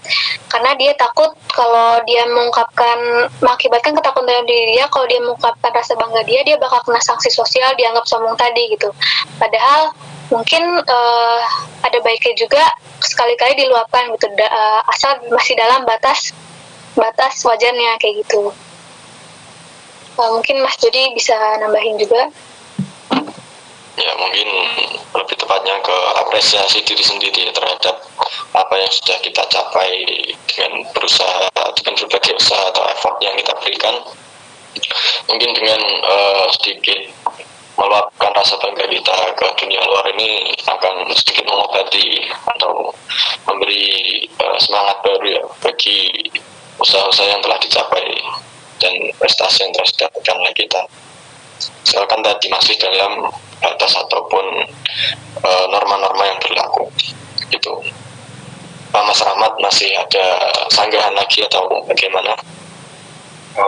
karena dia takut kalau dia mengakibatkan ketakutan dalam diri dia, kalau dia mengungkapkan rasa bangga dia bakal kena sanksi sosial, dianggap sombong tadi gitu. Padahal mungkin ada baiknya juga sekali-kali diluapkan gitu, asal masih dalam batas wajarnya kayak gitu. Mungkin Mas Jody bisa nambahin juga. Ya, mungkin lebih tepatnya ke apresiasi diri sendiri terhadap apa yang sudah kita capai dengan berusaha, dengan berbagai usaha atau effort yang kita berikan. Mungkin dengan sedikit meluapkan rasa bangga kita ke dunia luar ini akan sedikit mengobati atau memberi semangat baru ya bagi usaha-usaha yang telah dicapai dan prestasi yang telah didapatkan oleh kita. Misalkan tadi masih dalam batas ataupun norma-norma yang berlaku gitu. Pak Mas Rahmat masih ada sanggahan lagi atau bagaimana?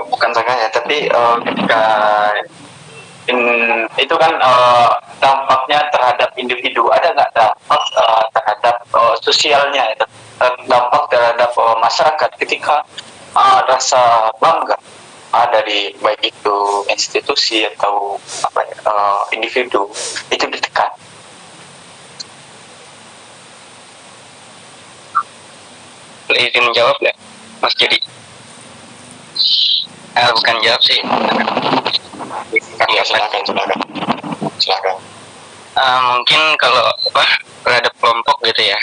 Bukan sanggahan ya, tapi ketika itu kan dampaknya terhadap individu, ada nggak dampak terhadap sosialnya itu, dampak terhadap masyarakat ketika rasa bangga dari baik itu institusi atau individu itu ditekan? Izin menjawab nggak, Mas Jody? Bukan jawab sih. Ya, silakan. Mungkin kalau terhadap kelompok gitu ya,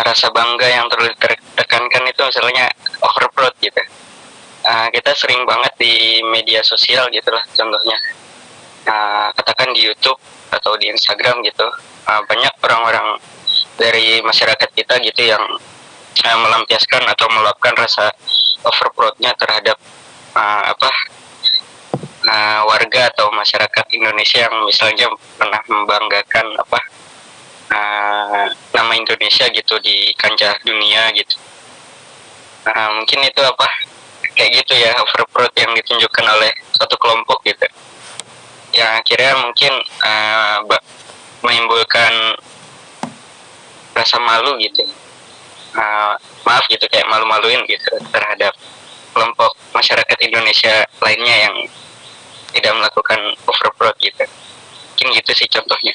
rasa bangga yang terlalu ditekankan itu misalnya overload gitu. Kita sering banget di media sosial gitu lah contohnya, katakan di YouTube atau di Instagram gitu, banyak orang-orang dari masyarakat kita gitu yang melampiaskan atau meluapkan rasa overproudnya terhadap Indonesia yang misalnya pernah membanggakan nama Indonesia gitu di kancah dunia gitu. Mungkin itu kayak gitu ya, overproud yang ditunjukkan oleh suatu kelompok gitu, yang akhirnya mungkin menimbulkan rasa malu gitu. Maaf gitu, kayak malu-maluin gitu terhadap kelompok masyarakat Indonesia lainnya yang tidak melakukan overproud gitu. Mungkin gitu sih contohnya.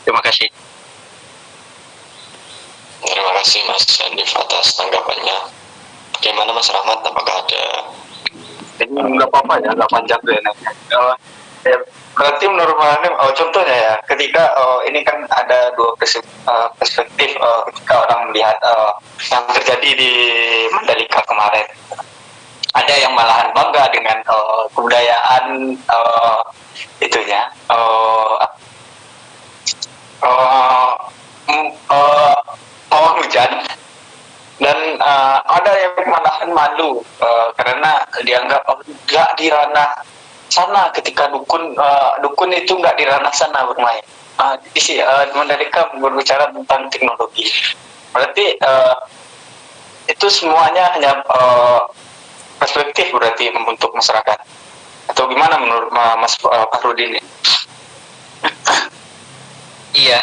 Terima kasih. Terima kasih Mas Hanif atas tanggapannya. Bagaimana Mas Rahmat, apakah ada? Ini nggak apa-apa ya, nggak panjang deh nanya. Ya, berarti menurut Mas Hanif, contohnya ya, ketika ini kan ada dua perspektif ketika orang melihat yang terjadi di Mandalika kemarin. Ada yang malahan bangga dengan kebudayaan itunya, pawang hujan, dan ada yang malahan malu karena dianggap nggak di ranah sana, ketika dukun itu nggak di ranah sana bermain. Di Mandalika berbicara tentang teknologi, berarti itu semuanya hanya perspektif berarti untuk masyarakat, atau gimana menurut Mas Fahrudin? Iya,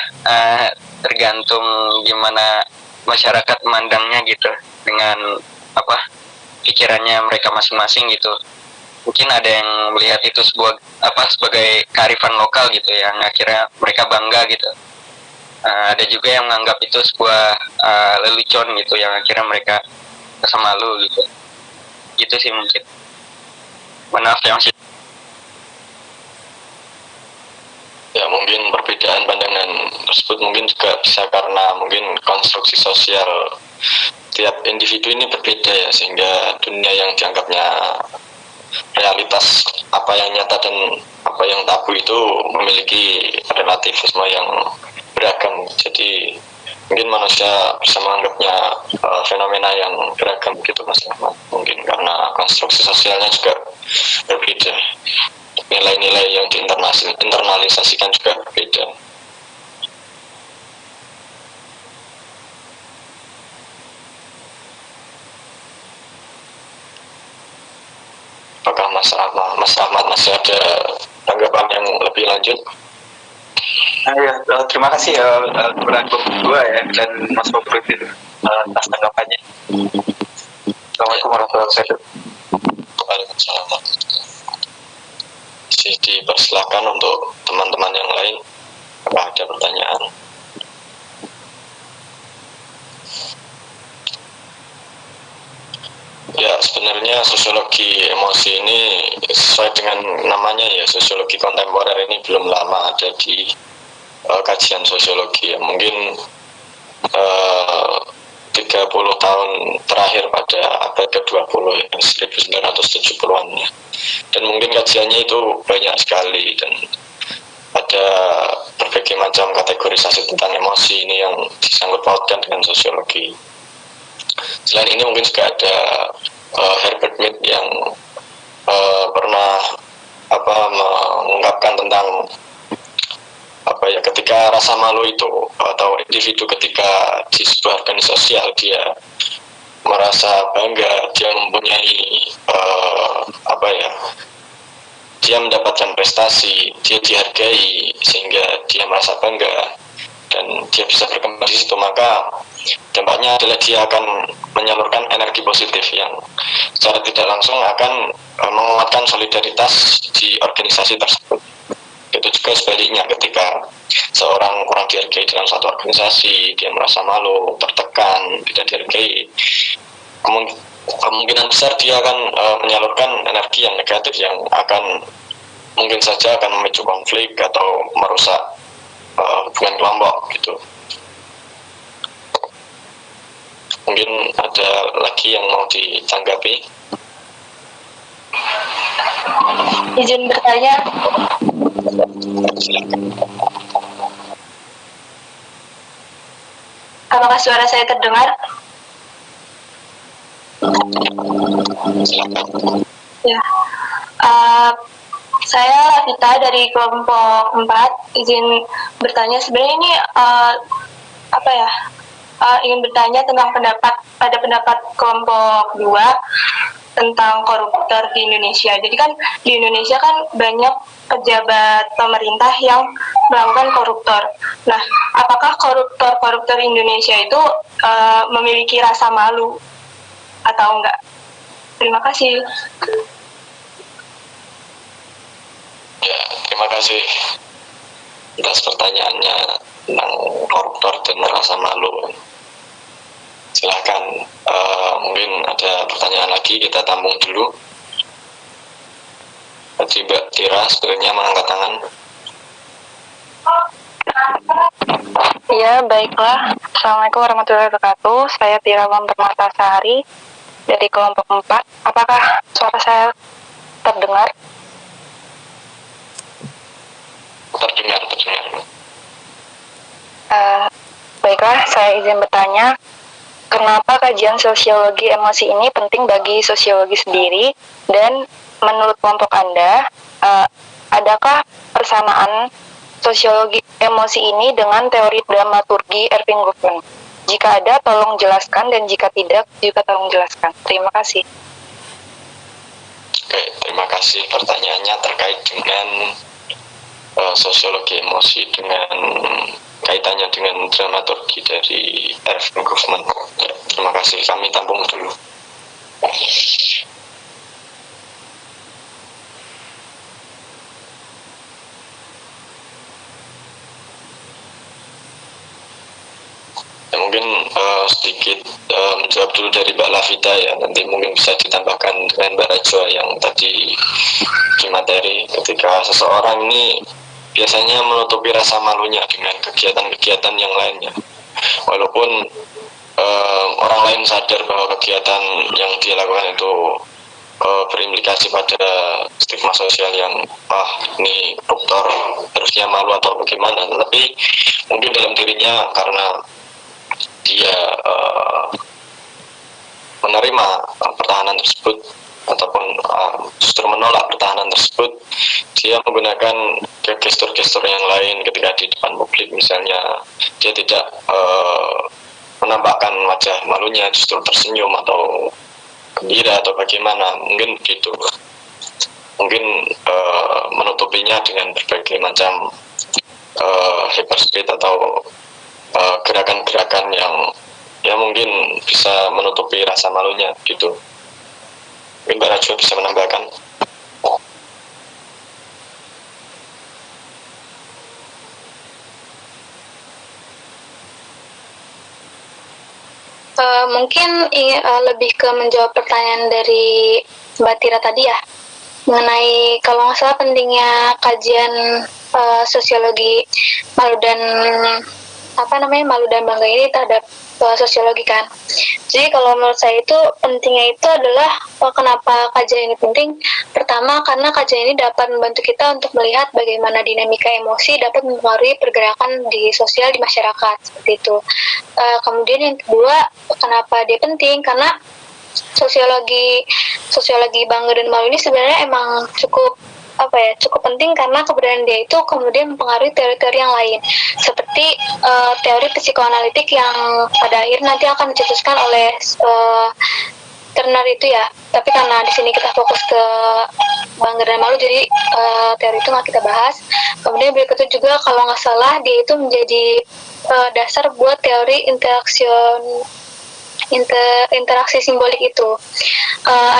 tergantung gimana masyarakat memandangnya gitu, dengan pikirannya mereka masing-masing gitu. Mungkin ada yang melihat itu sebagai kearifan lokal gitu, yang akhirnya mereka bangga gitu. Ada juga yang menganggap itu sebuah lelucon gitu, yang akhirnya mereka rasa malu gitu. Gitu sih mungkin. Maaf ya Mas. Ya, mungkin perbedaan pandangan tersebut mungkin juga bisa karena mungkin konstruksi sosial tiap individu ini berbeda ya, sehingga dunia yang dianggapnya realitas, apa yang nyata dan apa yang tabu itu memiliki relativisme yang beragam. Jadi mungkin manusia bisa menganggapnya fenomena yang beragam gitu Mas Rahmat, mungkin karena konstruksi sosialnya juga berbeda, nilai-nilai yang diinternalisasikan juga berbeda. Apakah Mas Rahmat masih ada tanggapan yang lebih lanjut? Ya, terima kasih kepada berdua ya, dan Mas Fahrudin atas tanggapannya. Assalamualaikum warahmatullahi wabarakatuh. Waalaikumsalam. Masih dipersilakan untuk teman-teman yang lain, apakah ada pertanyaan? Ya, sebenarnya sosiologi emosi ini sesuai dengan namanya ya, sosiologi kontemporer ini belum lama ada di kajian sosiologi ya. Mungkin 30 tahun terakhir pada abad ke-20 ya, 1970-an ya. Dan mungkin kajiannya itu banyak sekali, dan ada berbagai macam kategorisasi tentang emosi ini yang disangkut pautkan dengan sosiologi. Selain ini mungkin juga ada Herbert Mead yang pernah mengungkapkan tentang ketika rasa malu itu, atau individu ketika di sebuah organisasi sosial dia merasa bangga, dia mempunyai dia mendapatkan prestasi, dia dihargai sehingga dia merasa bangga dan dia bisa berkembang di situ, maka dampaknya adalah dia akan menyalurkan energi positif yang secara tidak langsung akan menguatkan solidaritas di organisasi tersebut. Itu juga sebaliknya, ketika seorang kurang dihargai dalam satu organisasi, dia merasa malu, tertekan, tidak dihargai, kemungkinan besar dia akan menyalurkan energi yang negatif yang akan mungkin saja akan memicu konflik atau merusak hubungan kelompok gitu. Mungkin ada lagi yang mau ditanggapi? Izin bertanya. Apakah suara saya terdengar? Ya. Saya Lavita dari kelompok 4, izin bertanya. Sebenarnya ini ingin bertanya tentang pendapat kelompok 2 tentang koruptor di Indonesia. Jadi kan di Indonesia kan banyak pejabat pemerintah yang melakukan koruptor. Nah, apakah koruptor Indonesia itu memiliki rasa malu atau enggak? Terima kasih. Ya, terima kasih atas pertanyaannya tentang koruptor dan rasa malu. Silahkan, mungkin ada pertanyaan lagi, kita tampung dulu. Tadi Mbak Tira sebenarnya mengangkat tangan. Ya, baiklah. Assalamualaikum warahmatullahi wabarakatuh. Saya Tira Permatasari dari kelompok 4. Apakah suara saya terdengar? Terdengar. Baiklah, saya izin bertanya. Kenapa kajian sosiologi emosi ini penting bagi sosiologi sendiri? Dan menurut kelompok Anda, adakah persamaan sosiologi emosi ini dengan teori dramaturgi Erving Goffman? Jika ada, tolong jelaskan, dan jika tidak, juga tolong jelaskan. Terima kasih. Oke, terima kasih pertanyaannya terkait dengan sosiologi emosi dengan kaitannya dengan dramaturgi dari Erving Goffman. Ya, terima kasih, kami tampung dulu. Ya, mungkin sedikit menjawab dulu dari Mbak Lavita ya, nanti mungkin bisa ditambahkan dengan Mbak Rajwa yang tadi di materi. Ketika seseorang ini biasanya menutupi rasa malunya dengan kegiatan-kegiatan yang lainnya, walaupun orang lain sadar bahwa kegiatan yang dia lakukan itu berimplikasi pada stigma sosial yang ini koruptor harusnya malu atau bagaimana, tetapi mungkin dalam dirinya karena dia menerima pertahanan tersebut ataupun justru menolak pertahanan tersebut, dia menggunakan gestur-gestur yang lain ketika di depan publik. Misalnya dia tidak menampakkan wajah malunya, justru tersenyum atau gembira atau bagaimana, mungkin begitu. Mungkin menutupinya dengan berbagai macam hyperspeed atau gerakan-gerakan yang ya mungkin bisa menutupi rasa malunya gitu. Mungkin Mbak Rajwa bisa menambahkan. Mungkin lebih ke menjawab pertanyaan dari Mbak Tira tadi ya, mengenai kalau nggak salah pentingnya kajian sosiologi malu dan malu dan bangga ini terhadap sosiologi kan. Jadi kalau menurut saya itu pentingnya itu adalah kenapa kajian ini penting. Pertama, karena kajian ini dapat membantu kita untuk melihat bagaimana dinamika emosi dapat mempengaruhi pergerakan di sosial di masyarakat seperti itu. Kemudian yang kedua, kenapa dia penting? Karena sosiologi bangga dan malu ini sebenarnya emang cukup penting karena keberadaan dia itu kemudian mempengaruhi teori-teori yang lain seperti teori psikoanalitik yang pada akhir nanti akan dicetuskan oleh Turner itu ya. Tapi karena di sini kita fokus ke bangga dan malu, jadi teori itu nggak kita bahas. Kemudian berikutnya juga kalau nggak salah dia itu menjadi dasar buat teori interaksi simbolik itu.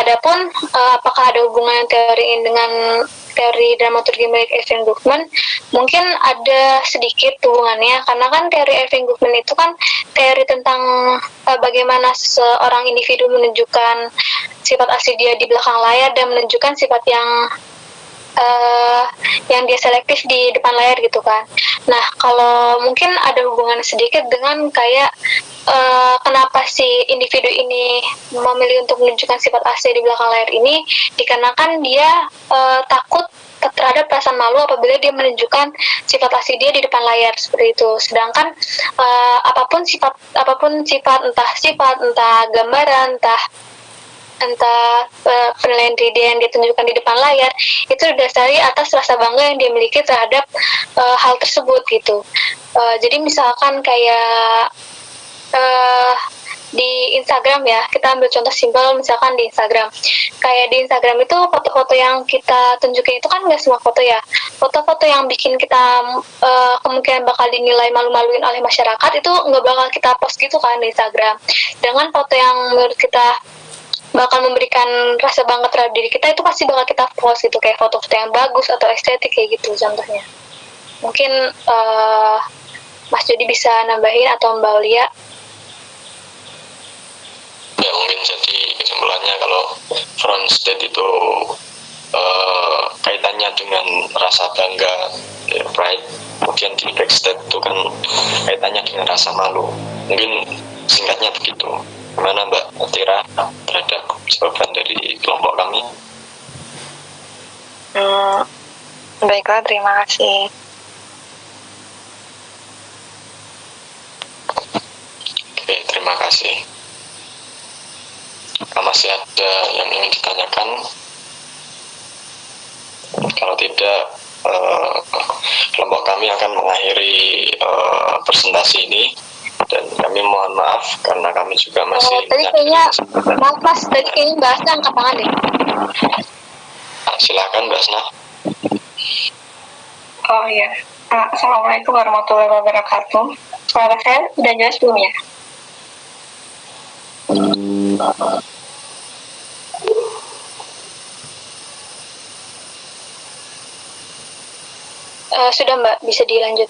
Adapun apakah ada hubungan teori ini dengan teori dramaturgi milik Erving Goffman, mungkin ada sedikit hubungannya, karena kan teori Erving Goffman itu kan teori tentang bagaimana seorang individu menunjukkan sifat asli dia di belakang layar dan menunjukkan sifat yang dia selektif di depan layar gitu kan. Nah, kalau mungkin ada hubungan sedikit dengan kayak kenapa si individu ini memilih untuk menunjukkan sifat asli di belakang layar ini, dikarenakan dia takut terhadap perasaan malu apabila dia menunjukkan sifat asli dia di depan layar seperti itu. Sedangkan apapun sifat entah gambaran, entah entah penilaian diri dia yang ditunjukkan di depan layar, itu didasari atas rasa bangga yang dia miliki terhadap hal tersebut gitu. Jadi misalkan kayak di Instagram ya, kita ambil contoh simpel misalkan di Instagram. Kayak di Instagram itu foto-foto yang kita tunjukin itu kan nggak semua foto ya. Foto-foto yang bikin kita kemungkinan bakal dinilai malu-maluin oleh masyarakat itu nggak bakal kita post gitu kan di Instagram. Dengan foto yang menurut kita bakal memberikan rasa bangga terhadap diri kita itu pasti bakal kita post gitu, kayak foto-foto yang bagus atau estetik kayak gitu contohnya. Mungkin Mas Jody bisa nambahin atau Mbak Aulia. Ya, mungkin jadi kesimpulannya kalau front state itu kaitannya dengan rasa bangga, ya, pride. Kemudian di backstage itu kan kaitannya dengan rasa malu. Mungkin singkatnya begitu. Gimana Mbak Tira terhadap jawaban dari kelompok kami? Baiklah, terima kasih. Oke, terima kasih. Masih ada yang ingin ditanyakan? Kalau tidak, kelompok kami akan mengakhiri presentasi ini, dan kami mohon maaf karena kami juga masih tadi kayaknya Mas tadi kayaknya Mbak Asna angkat tangan deh. Silakan Mbak Asna. Oh iya, Assalamualaikum warahmatullahi wabarakatuh. Suara saya udah jelas belum ya? Sudah Mbak, bisa dilanjut.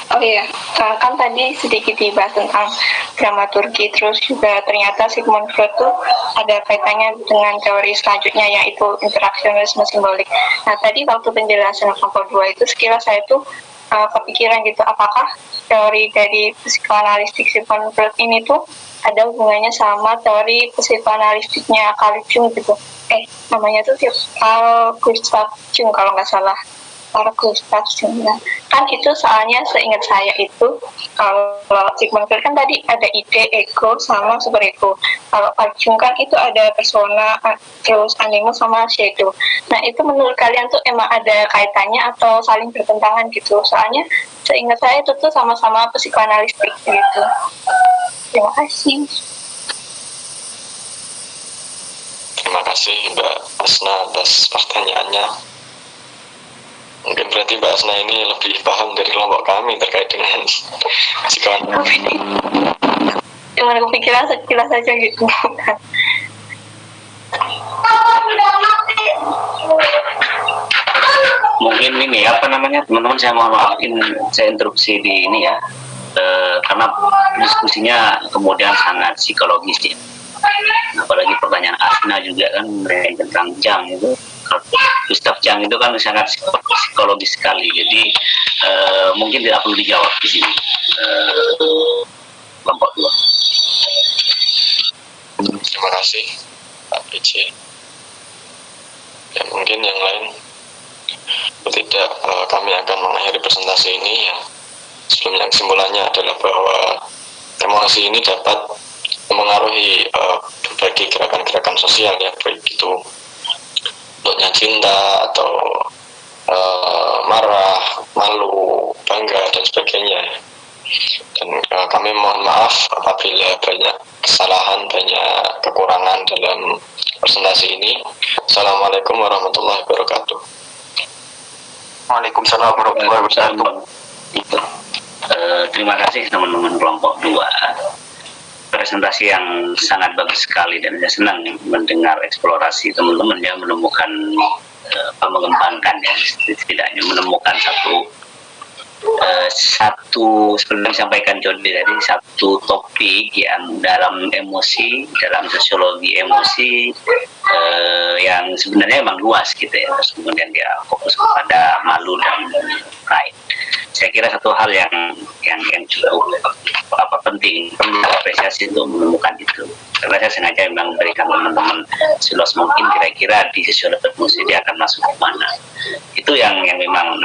Oh iya, kan tadi sedikit dibahas tentang dramaturgi, terus juga ternyata Sigmund Freud tuh ada kaitannya dengan teori selanjutnya yaitu interaksionisme simbolik. Nah tadi waktu penjelasan kelompok 2 itu sekilas saya tuh kepikiran gitu, apakah teori dari psikoanalistik Sigmund Freud ini tuh ada hubungannya sama teori psikoanalistiknya Carl Jung gitu. Namanya tuh Carl Gustav Jung kalau nggak salah. Carl Gustav Jung. Nah, kan itu soalnya seingat saya itu kalau Sigmund Freud kan tadi ada ide ego sama superego. Kalau Carl Jung kan itu ada persona, terus animus sama shadow. Nah itu menurut kalian tuh emang ada kaitannya atau saling bertentangan gitu? Soalnya seingat saya itu tuh sama-sama psikoanalistik gitu. Terima kasih. Terima kasih Mbak Asna atas pertanyaannya. Mungkin berarti Mbak Asna ini lebih paham dari kelompok kami terkait dengan psikoanalisis. Cuman kepikiran sekilas aja gitu. Mungkin ini apa namanya, teman-teman, saya mohon maafin saya interupsi di ini ya, karena diskusinya kemudian sangat psikologis ya. Apalagi pertanyaan Asna juga kan tentang Jang itu, Gustav Jang itu kan sangat psikologis sekali. Jadi mungkin tidak perlu dijawab di sini kelompok 2. Terima kasih Pak PC. Ya, mungkin yang lain. Tidak, kami akan mengakhiri presentasi ini. Ya, sebelumnya kesimpulannya adalah bahwa emosi ini dapat memengaruhi berbagai gerakan-gerakan sosial ya, baik itu bentuknya cinta atau marah, malu, bangga dan sebagainya. Dan kami mohon maaf apabila banyak kesalahan, banyak kekurangan dalam presentasi ini. Assalamualaikum warahmatullahi wabarakatuh. Waalaikumsalam warahmatullahi wabarakatuh. Terima kasih teman-teman kelompok 2. Presentasi yang sangat bagus sekali, dan saya senang mendengar eksplorasi teman-teman yang menemukan mengembangkan ya, setidaknya menemukan satu seperti yang disampaikan Jody tadi, satu topik yang dalam emosi, dalam sosiologi emosi yang sebenarnya memang luas gitu ya. Terus kemudian dia fokus kepada malu dan pride. Saya kira satu hal yang juga penting, perlu apresiasi untuk menemukan itu. Karena saya sengaja memang memberikan teman-teman seluas mungkin kira-kira di sosiologi emosi dia akan masuk ke mana. Itu yang memang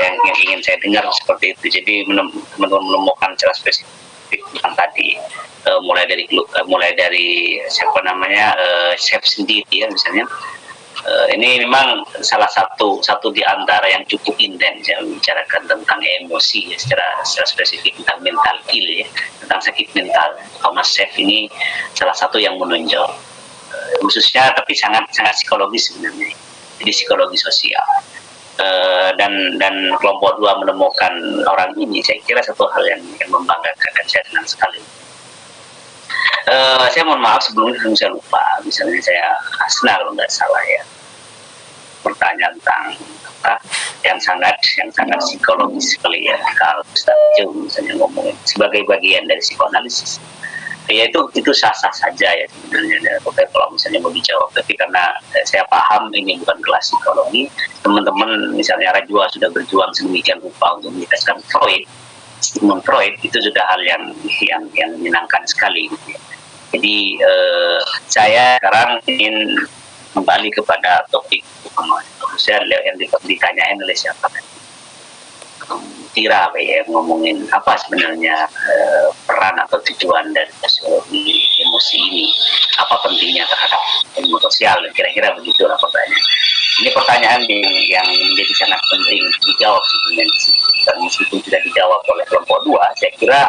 yang ingin saya dengar seperti itu. Jadi teman-teman menemukan cara spesifik yang tadi mulai dari siapa namanya chef sendiri ya misalnya. Ini memang salah satu di antara yang cukup intens ya, membicarakan tentang emosi ya, secara spesifik tentang mental ill ya, tentang sakit mental. Thomas Chef ini salah satu yang menonjol, khususnya tapi sangat psikologis sebenarnya, jadi psikologi sosial. Dan kelompok 2 menemukan orang ini, saya kira satu hal yang membanggakan dan saya senang sekali. Saya mohon maaf sebelumnya saya lupa, misalnya saya Asna kalau nggak salah ya, pertanyaan tentang yang sangat psikologis sekali ya, kalau Ustaz Jo misalnya ngomongin sebagai bagian dari psikoanalisis, ya itu sah-sah saja ya sebenarnya. Kalau misalnya mau dijawab, tapi karena saya paham ini bukan kelas psikologi, teman-teman misalnya Rajwa sudah berjuang sedemikian rupa untuk menjelaskan Sigmund Freud, itu sudah hal yang menyenangkan sekali gitu ya. Jadi saya sekarang ingin kembali kepada topik saya yang ditanyain oleh siapa kan, Tira ya, ngomongin apa sebenarnya peran atau tujuan dari sosiologi emosi ini, apa pentingnya terhadap ilmu sosial, kira-kira begitulah pertanyaan. Ini pertanyaan yang menjadi sangat penting dijawab sebenarnya, dan meskipun sudah dijawab oleh kelompok 2, saya kira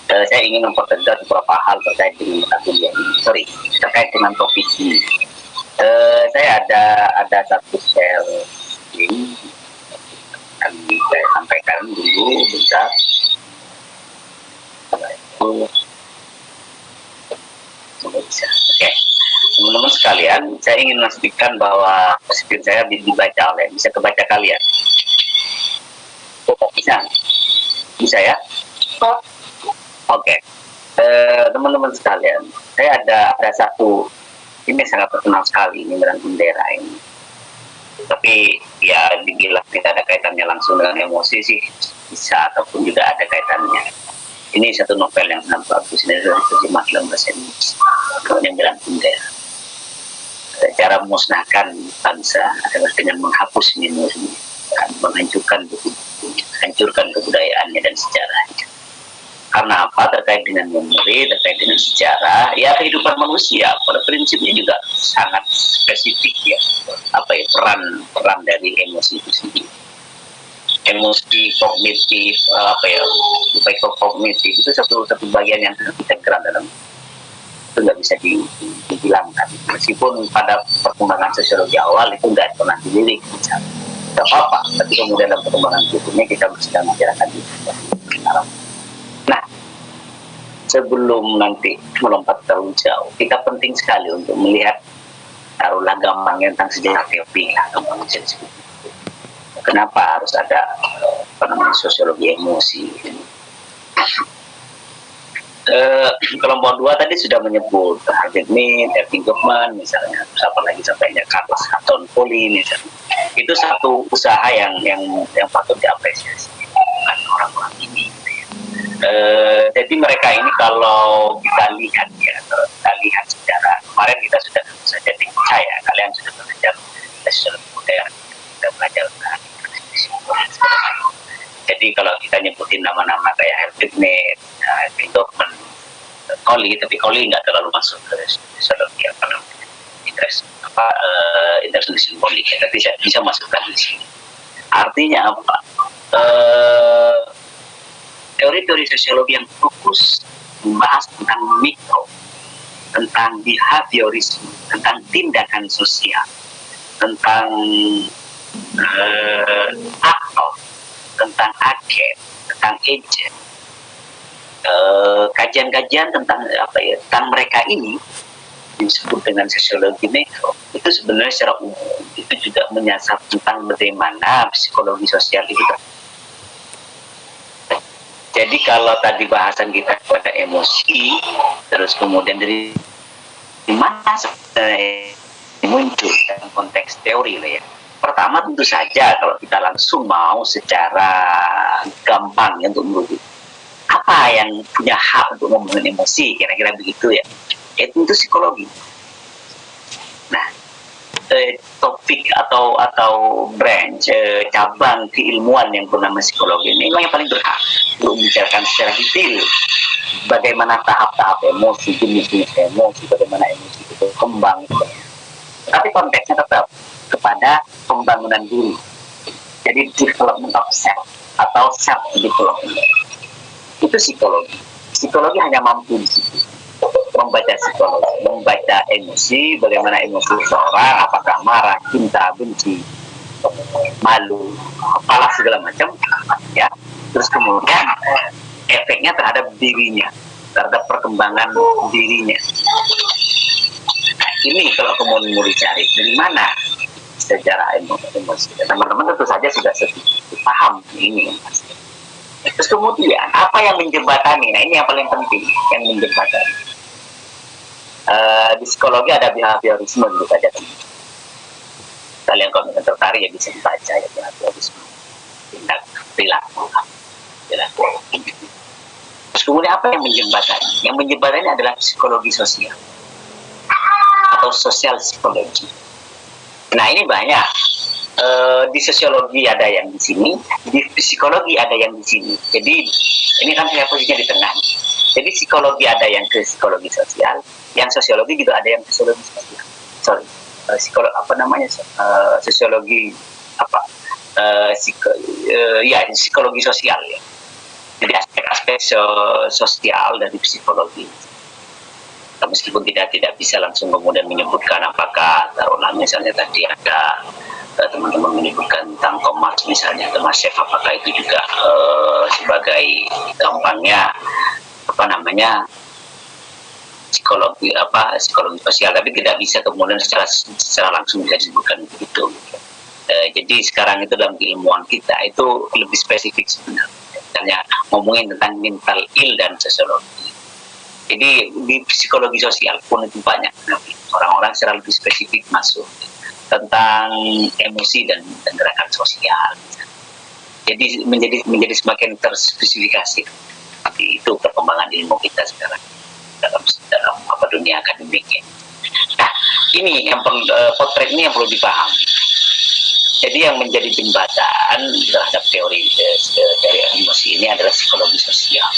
saya ingin mempertegas beberapa hal terkait dengan terkait dengan topik ini. Saya ada satu share link yang saya sampaikan dulu bentar. Oke. Teman-teman sekalian, saya ingin memastikan bahwa screen saya dibaca oleh, bisa kebaca kalian. Bisa ya? Oke. Teman-teman sekalian, saya ada satu, ini sangat terkenal sekali, ini dengan bendera ini. Tapi ya dibilang tidak ada kaitannya langsung dengan emosi sih, bisa, ataupun juga ada kaitannya. Ini satu novel yang sangat bagus, ini adalah terjemah dalam bahasa Indonesia, namanya Milan Kundera. Cara memusnahkan bangsa adalah dengan menghapus memori, menghancurkan kebudayaannya dan sejarahnya. Karena apa? Terkait dengan memori, terkait dengan sejarah, ya kehidupan manusia pada prinsipnya juga sangat spesifik ya, peran dari emosi itu sendiri. Emosi kognitif, kognitif itu satu bagian yang sangat integral dalam, itu nggak bisa dihilangkan. Meskipun pada perkembangan sosiologi awal itu nggak pernah dilirik, nggak apa-apa. Tapi kemudian dalam perkembangan berikutnya kita sedang membicarakan itu. Nah, sebelum nanti melompat terlalu jauh, kita penting sekali untuk melihat taruhlah gampangnya tentang sejarah teori lah, kenapa harus ada sosiologi emosi. Kelompok 2 tadi sudah menyebut Harvey Mead, Erving Goffman misalnya, siapa lagi sampainya Carlos Hutton Poli misalnya. Itu satu usaha yang patut diapresiasi orang-orang ini. Jadi mereka ini kalau kita lihat sejarah, kemarin kita sudah saja saya kalian sudah belajar sosiologi modern, sudah belajar tentang jadi kalau kita nyebutin nama-nama kayak Harvey Mead, Erving Goffman, Colli, tapi Colli nggak terlalu masuk ke sosiologi international simbolik, tapi bisa masukkan di sini. Artinya apa? Teori-teori sosiologi yang fokus membahas tentang mikro, tentang behaviorisme, tentang tindakan sosial, tentang aktor, tentang agen, tentang agent. Kajian-kajian tentang tentang mereka ini disebut dengan sosiologi mikro, itu sebenarnya secara umum itu juga menyasar tentang bagaimana psikologi sosial itu. Jadi kalau tadi bahasan kita pada emosi, terus kemudian dari mana muncul dalam konteks teori lah ya. Pertama tentu saja kalau kita langsung mau secara gampang ya, untuk menuduh apa yang punya hak untuk ngomongin emosi, kira-kira begitu ya. Itu psikologi. Nah, topik atau branch cabang keilmuan yang bernama psikologi ini memang yang paling berhak untuk membicarakan secara detail bagaimana tahap-tahap emosi, jenis-jenis emosi, bagaimana emosi itu berkembang. Tapi konteksnya tetap kepada pembangunan diri. Jadi development of self atau self development. Itu psikologi. Psikologi hanya mampu di situ. Membaca psikologi, membaca emosi, bagaimana emosi seorang, apakah marah, cinta, benci, malu, apalah segala macam, ya. Terus kemudian efeknya terhadap dirinya, terhadap perkembangan dirinya. Nah, ini kalau kemudian mau dicari dari mana sejarah emosi, teman-teman tentu saja sudah paham ini. Terus kemudian apa yang menjembatani? Nah, ini yang paling penting, yang menjembatani. Di psikologi ada behaviorisme gitu saja. Kalian kalau tertarik ya bisa dibaca ya behaviorisme, tindak perilaku. Terus kemudian apa yang menjembatani? Yang menjembatani adalah psikologi sosial atau social psikologi. Nah ini banyak. Di sosiologi ada yang di sini, di psikologi ada yang di sini. Jadi ini kan saya posisinya di tengah. Jadi psikologi ada yang ke psikologi sosial, yang sosiologi juga ada yang sosiologi sosial. Sosiologi psikologi sosial ya. Jadi aspek-aspek sosial dari psikologi. Meskipun tidak bisa langsung kemudian menyebutkan apakah taruhlah misalnya tadi ada teman-teman menyebutkan tentang Thomas misalnya, Thomas Chef, apakah itu juga sebagai gampangnya psikologi sosial, tapi tidak bisa kemudian secara langsung bisa disebutkan begitu. Jadi sekarang itu dalam keilmuan kita itu lebih spesifik sebenarnya, misalnya ngomongin tentang mental ill dan sosiologi. Jadi di psikologi sosial pun itu banyak orang-orang secara lebih spesifik masuk tentang emosi dan gerakan sosial. Jadi menjadi semakin terspesifikasi. Itu perkembangan ilmu kita sekarang dalam dunia akademiknya. Nah, ini yang potret ini yang perlu dipahami. Jadi yang menjadi jembatan terhadap teori dari emosi ini adalah psikologi sosial.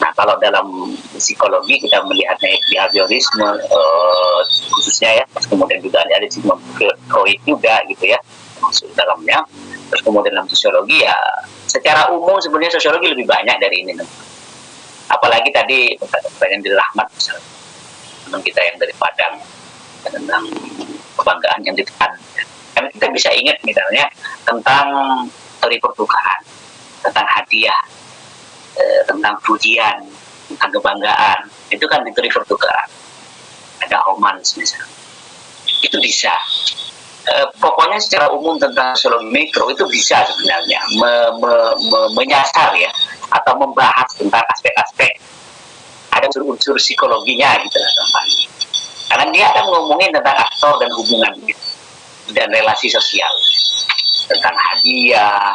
Nah, kalau dalam psikologi kita melihatnya behaviorisme khususnya ya, kemudian juga ada Sigmund Freud juga gitu ya, masuk dalamnya. Terus kemudian dalam sosiologi ya, secara umum sebenarnya sosiologi lebih banyak dari ini. Apalagi tadi pertanyaan dari Rahmat misalnya, teman kita yang dari Padang tentang kebanggaan yang ditekan. Karena kita bisa ingat misalnya tentang teori pertukaran, tentang hadiah, tentang pujian, tentang kebanggaan, itu kan teori pertukaran. Ada romans misalnya, itu bisa. Pokoknya secara umum tentang sosiologi mikro itu bisa sebenarnya menyasar ya, atau membahas tentang aspek-aspek ada unsur psikologinya gitu lah, karena dia akan ngomongin tentang aktor dan hubungan gitu, dan relasi sosial, tentang hadiah,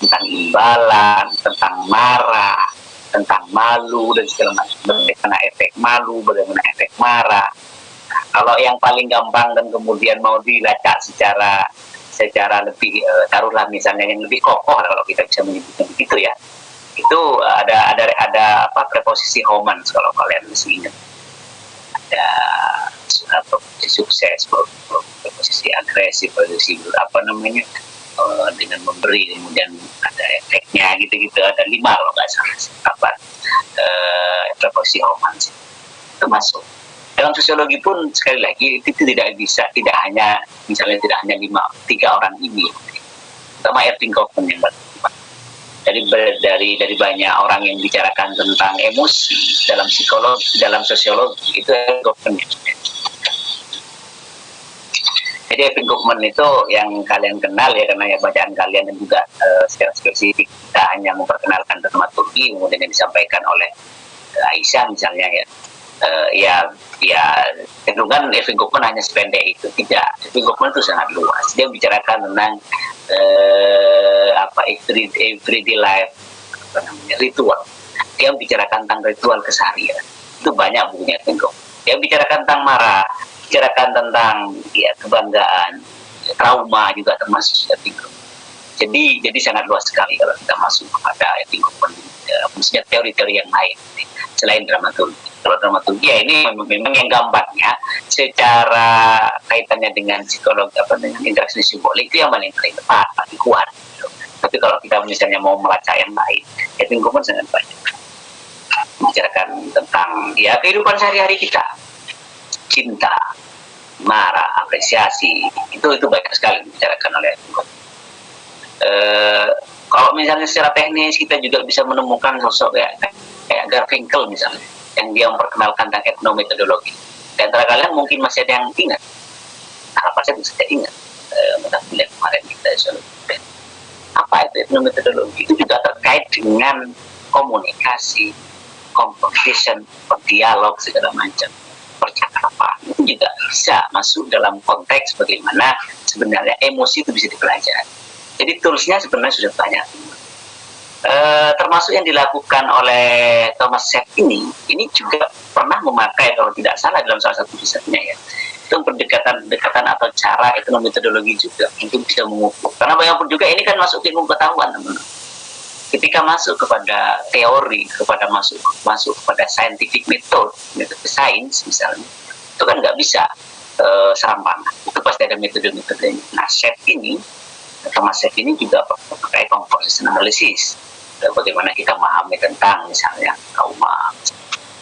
tentang imbalan, tentang marah, tentang malu dan segala macam, bagaimana efek malu, bagaimana efek marah. Kalau yang paling gampang dan kemudian mau dilacak secara lebih taruhlah misalnya yang lebih kokoh kalau kita bisa menyebutkan begitu ya, itu ada preposisi homans kalau kalian masih ingat, ada preposisi sukses, preposisi agresif, preposisi dengan memberi, kemudian ada efeknya gitu-gitu, ada 5 kalau nggak salah preposisi homans itu masuk. Dalam sosiologi pun sekali lagi itu tidak hanya 3 orang ini, sama Erving Goffman yang dari banyak orang yang bicarakan tentang emosi dalam psikologi, dalam sosiologi itu Goffman. Jadi Erving Goffman itu yang kalian kenal ya, karena ya bacaan kalian dan juga secara spesifik kita hanya memperkenalkan dramaturgi kemudian yang disampaikan oleh Aisyah misalnya ya. Cenderungan Erving Goffman hanya sependek itu. Tidak, Erving Goffman itu sangat luas. Dia bicarakan tentang everyday life, ritual. Dia bicarakan tentang ritual keseharian. Itu banyak bukunya Erving Goffman. Dia bicarakan tentang marah, bicarakan tentang ya kebanggaan, trauma juga termasuk setting group. Jadi sangat luas sekali kalau kita masuk kepada setting group, maksudnya teori-teori yang lain selain dramaturgi. Kalau dramaturgi ya ini memang yang gambarnya secara kaitannya dengan psikologi dengan interaksi simbolik itu yang paling tepat, paling kuat. Tapi kalau kita misalnya mau melacak yang lain, setting group sangat banyak. Bicarakan tentang ya kehidupan sehari-hari kita, cinta, marah, apresiasi, itu banyak sekali dibicarakan oleh Group. Kalau misalnya secara teknis kita juga bisa menemukan sosok kayak Garfinkel misalnya, yang dia memperkenalkan tentang etnometodologi. Di antara kalian mungkin masih ada yang ingat, apa saya bisa ingat, melihat kemarin kita apa itu etnometodologi, itu juga terkait dengan komunikasi, competition, dialog segala macam, percakapan. Itu juga bisa masuk dalam konteks bagaimana sebenarnya emosi itu bisa dipelajari. Jadi toolsnya sebenarnya sudah banyak. Termasuk yang dilakukan oleh Thomas Seth ini juga pernah memakai kalau tidak salah dalam salah satu risetnya ya. Itu pendekatan atau cara etnometodologi juga untuk bisa mengukur. Karena banyak pun juga ini kan masuk ke ilmu pengetahuan, teman-teman. Ketika masuk kepada teori, masuk kepada scientific metode sains misalnya, itu kan nggak bisa serampangan. Itu pasti ada metode-metodenya. Nah, Thomas Seth ini juga pakai composition analysis. Bagaimana kita memahami tentang misalnya trauma,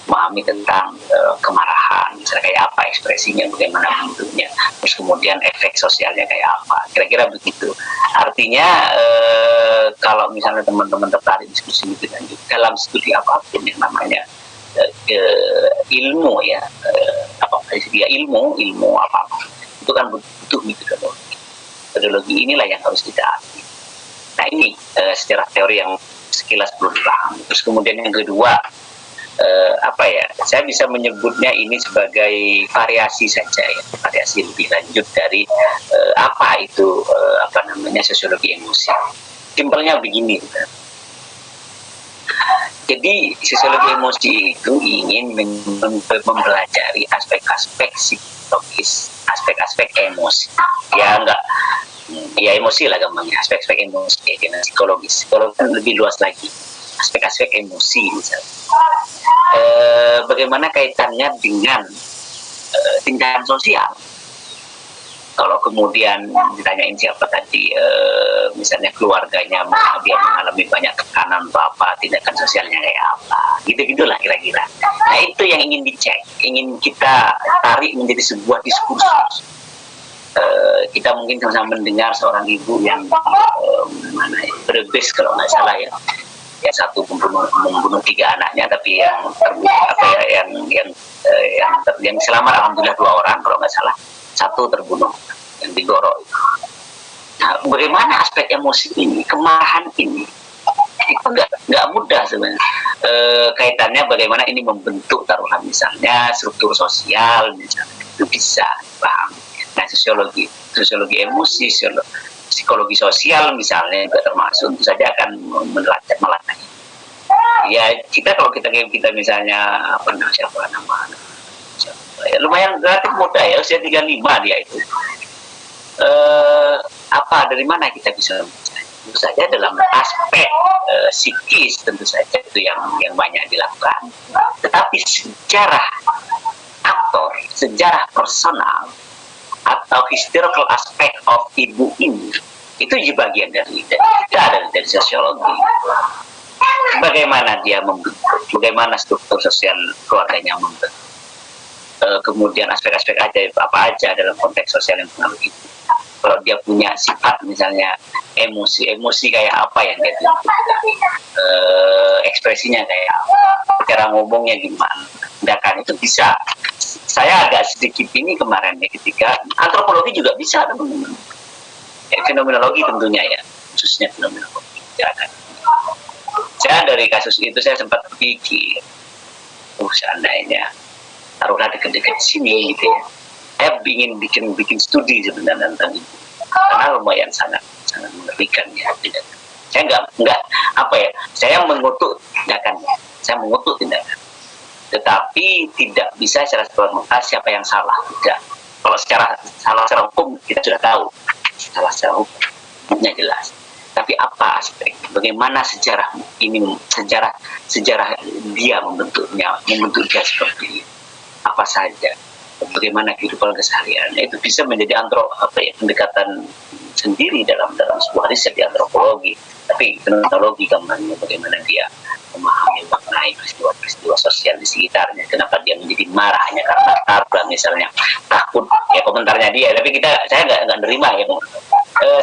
memahami tentang kemarahan, misalnya kayak apa ekspresinya, bagaimana bentuknya, terus kemudian efek sosialnya kayak apa, kira-kira begitu. Artinya kalau misalnya teman-teman tertarik diskusi lebih lanjut dalam studi apapun yang namanya ilmu ya, ilmu apa itu kan butuh metodologi inilah yang harus kita ambil. Nah ini secara teori yang sekilas perlu dipahami. Terus kemudian yang kedua, saya bisa menyebutnya ini sebagai variasi saja ya, variasi lebih lanjut dari apa itu sosiologi emosi. Simpelnya begini, jadi sosiologi emosi itu ingin mempelajari aspek-aspek psikologis, aspek-aspek emosi. Ya emosi lah gampangnya, aspek-aspek emosi dengan psikologis. Psikologi kan lebih luas lagi, aspek-aspek emosi misalnya. Bagaimana kaitannya dengan tindakan sosial? Kalau kemudian ditanyain siapa tadi, misalnya keluarganya dia mengalami banyak tekanan atau apa, tindakan sosialnya kayak apa, gitu-gitulah kira-kira. Nah itu yang ingin dicek, ingin kita tarik menjadi sebuah diskursus. Kita mungkin sama-sama mendengar seorang ibu yang Brebes kalau nggak salah ya satu membunuh 3 anaknya, tapi yang selamat alhamdulillah 2 orang kalau nggak salah, 1 terbunuh yang digorok. Nah, bagaimana aspek emosi ini, kemarahan ini, itu nggak mudah sebenarnya. Kaitannya bagaimana ini membentuk taruhan misalnya struktur sosial misalnya, itu bisa dipahami. Nah, sosiologi emosi, psikologi sosial misalnya juga termasuk, tentu saja akan melatih. Ya kalau kita misalnya ya, lumayan relatif muda ya, usia 35 dia itu. Dari mana kita bisa membaca? Tentu saja dalam aspek psikis, tentu saja itu yang banyak dilakukan. Tetapi sejarah aktor, sejarah personal, atau historical aspect of ibu ini, itu juga bagian dari sosiologi. Bagaimana dia membentuk, bagaimana struktur sosial keluarganya membentuk, kemudian aspek-aspek apa aja dalam konteks sosial yang pengaruh itu. Kalau dia punya sifat misalnya emosi kayak apa yang dia tunjukkan, ekspresinya kayak apa, cara ngomongnya gimana, tindakan itu bisa. Saya agak sedikit ini kemarin ya, ketika antropologi juga bisa teman-teman, fenomenologi tentunya ya, khususnya fenomenologi. Saya dari kasus itu saya sempat berpikir, seandainya taruhlah dekat-dekat sini gitu ya, saya ingin bikin studi sebenarnya tentang itu, karena lumayan sangat mengerikan ya. Saya nggak saya mengutuk tindakan, tetapi tidak bisa secara serta-merta siapa yang salah. Tidak. Kalau secara salah secara hukum kita sudah tahu, salah secara hukumnya jelas. Tapi apa aspek? Bagaimana sejarah ini, sejarah dia membentuk dia seperti ini? Apa saja? Bagaimana kehidupan kesehariannya itu bisa menjadi pendekatan sendiri dalam sebuah riset di antropologi. Tapi fenomenologi gambarnya bagaimana dia memahami maknai peristiwa sosial di sekitarnya. Kenapa dia menjadi marah hanya karena tabrak misalnya, takut ya komentarnya dia. Tapi saya nggak nerima ya.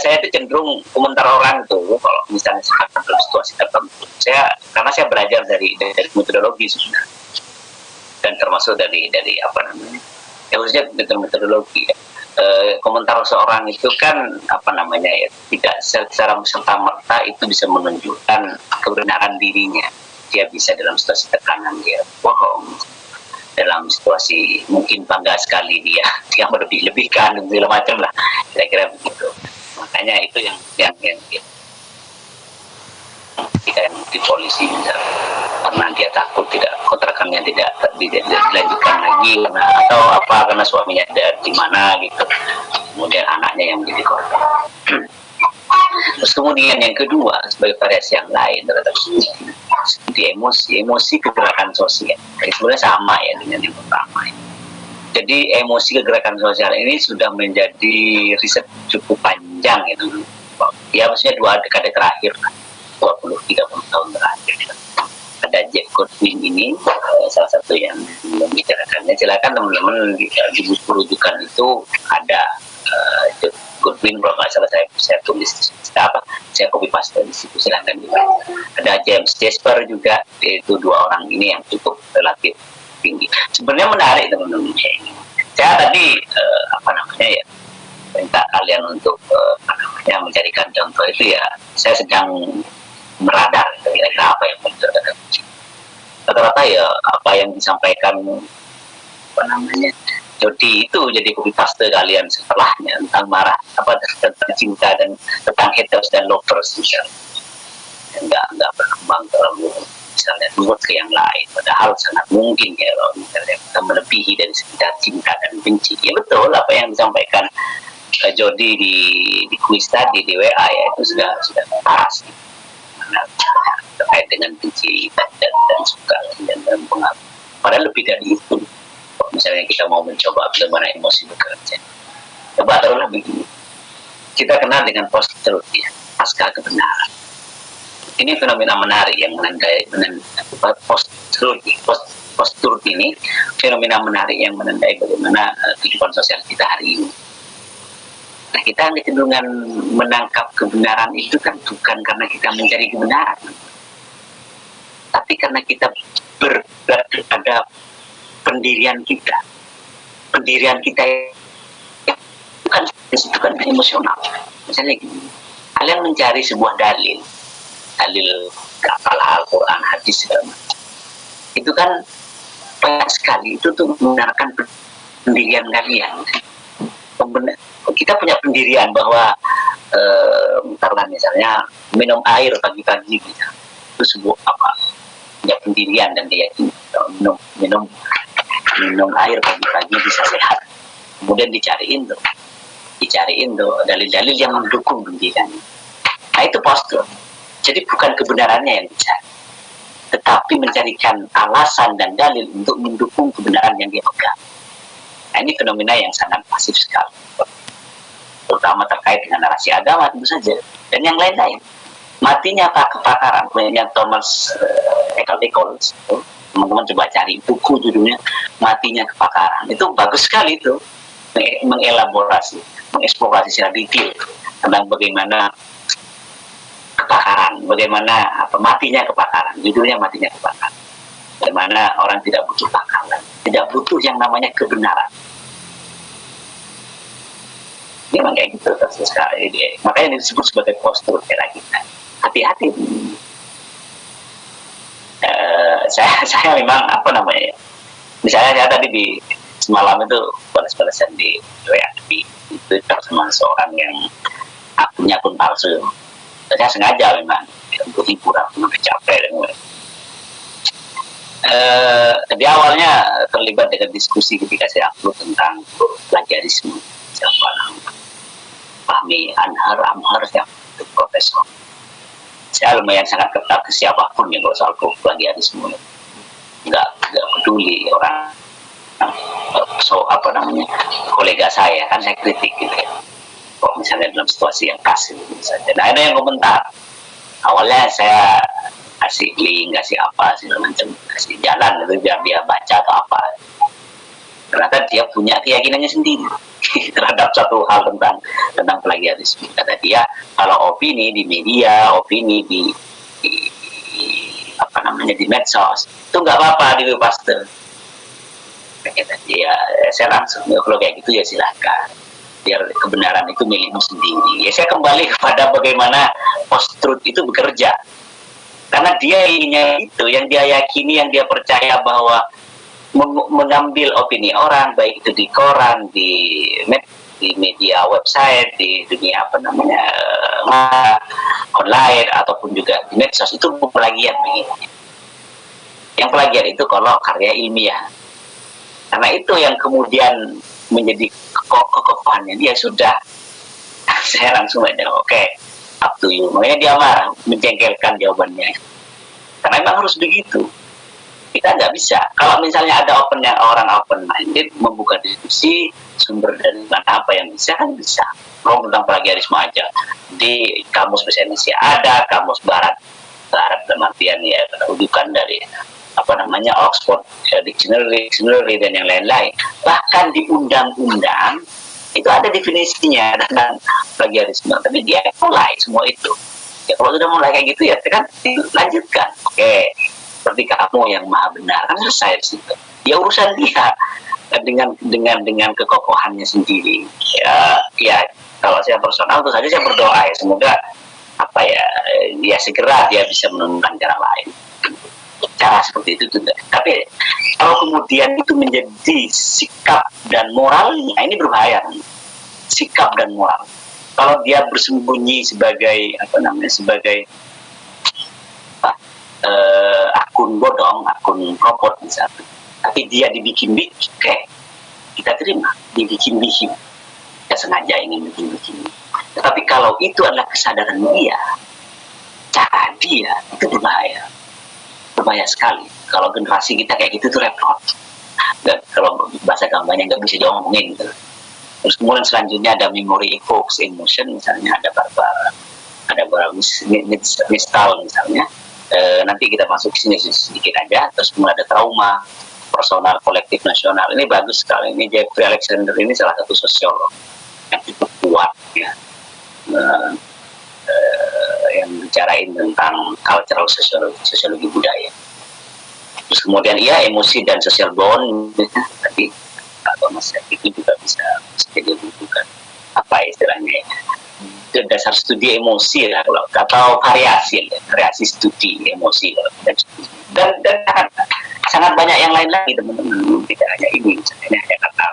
Saya itu cenderung komentar orang tuh kalau misalnya sekarang dalam situasi tertentu. Karena saya belajar dari metodologi sebenarnya, dan termasuk dari apa namanya, khususnya metodologi. Komentar seorang itu kan tidak secara serta-merta itu bisa menunjukkan kebenaran dirinya. Dia bisa dalam situasi tekanan dia bohong, dalam situasi mungkin bangga sekali dia melebih-lebihkan dan segala macam lah, kira-kira begitu. Makanya itu yang kita di polisi misalnya, karena dia takut kontrakannya tidak dilanjutkan lagi karena suaminya ada di mana gitu, kemudian anaknya yang menjadi korban. Terus kemudian yang kedua sebagai variasi yang lain terhadap di emosi kegerakan sosial. Jadi sebenarnya sama ya dengan yang pertama. Jadi emosi kegerakan sosial ini sudah menjadi riset cukup panjang itu. Ya maksudnya 2 dekade terakhir, 20-30 tahun terakhir. Ada Jack Goodwin ini salah satu yang membicarakannya. Silakan teman-teman di buku rujukan itu ada Jack Goodwin, kalau nggak salah saya tulis saya copy paste di situ, silakan dibaca. Ada James Jasper juga, itu 2 orang ini yang cukup relatif tinggi. Sebenarnya menarik teman-teman ini. Saya tadi minta kalian untuk mencarikan contoh itu ya. Saya sedang meradar kira-kira apa yang muncul. Rata-rata ya apa yang disampaikan Jody itu jadi copy paste kalian setelahnya tentang marah, tentang cinta dan tentang haters dan lovers misalnya. Nggak berkembang terlalu misalnya buat ke yang lain, padahal sangat mungkin ya kalau misalnya kita melebihi dari sekedar cinta dan benci. Ya betul apa yang disampaikan Jody di kuis tadi di WA ya, itu sudah pas terkait dengan benci dan suka dan pengaruh. Padahal lebih dari itu. Misalnya kita mau mencoba bagaimana emosi bekerja, coba taruhlah begini, kita kenal dengan post-truth ya, pasca kebenaran. Ini fenomena menarik yang menandai post-truth ini fenomena menarik yang menandai bagaimana kehidupan sosial kita hari ini. Nah, kita kecenderungan menangkap kebenaran itu kan bukan karena kita mencari kebenaran, tapi karena kita ada pendirian kita itu kan emosional. Misalnya gini, kalian mencari sebuah dalil apalah Al-Quran, hadis segala macam, itu kan banyak sekali itu tuh membenarkan pendirian kalian. Kita punya pendirian bahwa karena misalnya minum air pagi-pagi itu sebuah punya pendirian dan diyakini minum air pagi-pagi bisa sehat. Kemudian dicariin tuh dalil-dalil yang mendukung pendirian. Nah itu postur. Jadi bukan kebenarannya yang dicari, tetapi mencarikan alasan dan dalil untuk mendukung kebenaran yang dia pegang. Nah ini fenomena yang sangat masif sekali, terutama terkait dengan narasi agama tentu saja, dan yang lain-lain. Matinya kepakaran, punya Thomas Eccles, teman-teman coba cari buku judulnya Matinya Kepakaran. Itu bagus sekali itu, mengeksplorasi secara detail tentang bagaimana kepakaran, bagaimana matinya kepakaran. Judulnya Matinya Kepakaran. Bagaimana orang tidak butuh pakaran, tidak butuh yang namanya kebenaran. Ini memang kayak gitu terus sekali. Makanya disebut sebagai postur era kita. Hati-hati. Saya memang misalnya saya tadi di semalam itu balas-balasan di WA di Twitter sama seorang yang punya akun palsu. Saya sengaja memang untuk hiburan, capek dan Dia awalnya terlibat dengan diskusi ketika saya upload tentang plagiarisme. Siapa namanya? Fahmi Amhar yang itu profesor. Saya lumayan sangat ketat ke siapapun yang soal plagiarisme. Nggak peduli orang kolega saya, kan saya kritik gitu ya. Kok misalnya dalam situasi yang kasih saja. Nah, ada yang komentar. Awalnya saya kasih link, kasih apa, segala macam, kasih jalan gitu biar dia baca atau apa. Ternyata dia punya keyakinannya sendiri terhadap satu hal tentang plagiarisme. Kata dia, kalau opini di media, opini di di medsos, itu nggak apa-apa di paste. Kata dia, saya langsung, kalau kayak gitu ya silahkan. Biar kebenaran itu milikmu sendiri. Ya saya kembali kepada bagaimana post-truth itu bekerja. Karena dia inginnya itu, yang dia yakini, yang dia percaya bahwa mengambil opini orang, baik itu di koran, di media website, di dunia online, ataupun juga di medsos, itu plagiat begitu. Yang plagiat itu kalau karya ilmiah. Karena itu yang kemudian menjadi kekokohannya dia sudah. Saya langsung aja, oke, up to you. Makanya dia marah, menjengkelkan jawabannya. Karena memang harus begitu. Kita nggak bisa. Kalau misalnya ada orang open-minded, membuka diskusi, sumber dari mana apa yang bisa, kan bisa. Kalau tentang plagiarisme aja. Di kamus bahasa Indonesia ada, kamus barat dalam artian ya, rujukan dari Oxford Dictionary dan yang lain-lain. Bahkan di undang-undang itu ada definisinya tentang plagiarisme, tapi dia mulai semua itu. Ya kalau sudah mulai kayak gitu ya kan lanjutkan. Oke, seperti kamu yang maha benar, kan selesai di situ. Ya urusan dia dengan kekokohannya sendiri. Ya kalau saya personal tentu saja saya berdoa ya semoga segera dia bisa menemukan cara lain. Cara seperti itu juga. Tapi kalau kemudian itu menjadi sikap dan moralnya, ini berbahaya. Sikap dan moral. Kalau dia bersembunyi sebagai akun bodong, akun robot misalnya, tapi dia dibikin-bikin, kita terima, dibikin-bikin, dia sengaja ingin bikin-bikin. Tetapi kalau itu adalah kesadaran dia, cara dia, itu berbahaya sekali. Kalau generasi kita kayak gitu tuh repot. Kalau bahasa gambarnya nggak bisa diomongin gitu. Terus kemudian selanjutnya ada memory evokes emotion, misalnya ada mistal misalnya. Nanti kita masuk sini sedikit aja. Terus kemudian ada trauma personal, kolektif, nasional. Ini bagus sekali. Ini Jeffrey Alexander ini salah satu sosiolog yang cukup kuat ya. Yang bicarain tentang cultural sosiologi budaya. Terus kemudian emosi dan social bond tadi atau masyarakat itu juga bisa jadi bukan istilahnya itu dasar studi emosi lah atau variasi studi emosi dan sangat banyak yang lain lagi teman-teman, tidak hanya ini misalnya hanya kata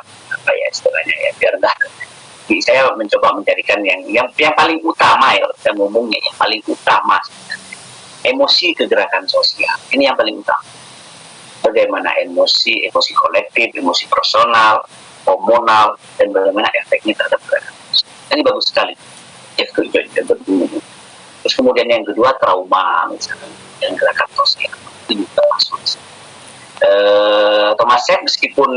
istilahnya ya biar saya mencoba mencarikan yang paling utama ya saya ngomongnya yang paling utama emosi kegerakan sosial ini yang paling utama. Bagaimana emosi kolektif, emosi personal, hormonal, dan bagaimana efeknya terhadap gerakan sosial. Ini bagus sekali. Terus kemudian yang kedua trauma misalnya dan gerakan sosial itu juga masuk. Thomas Seth meskipun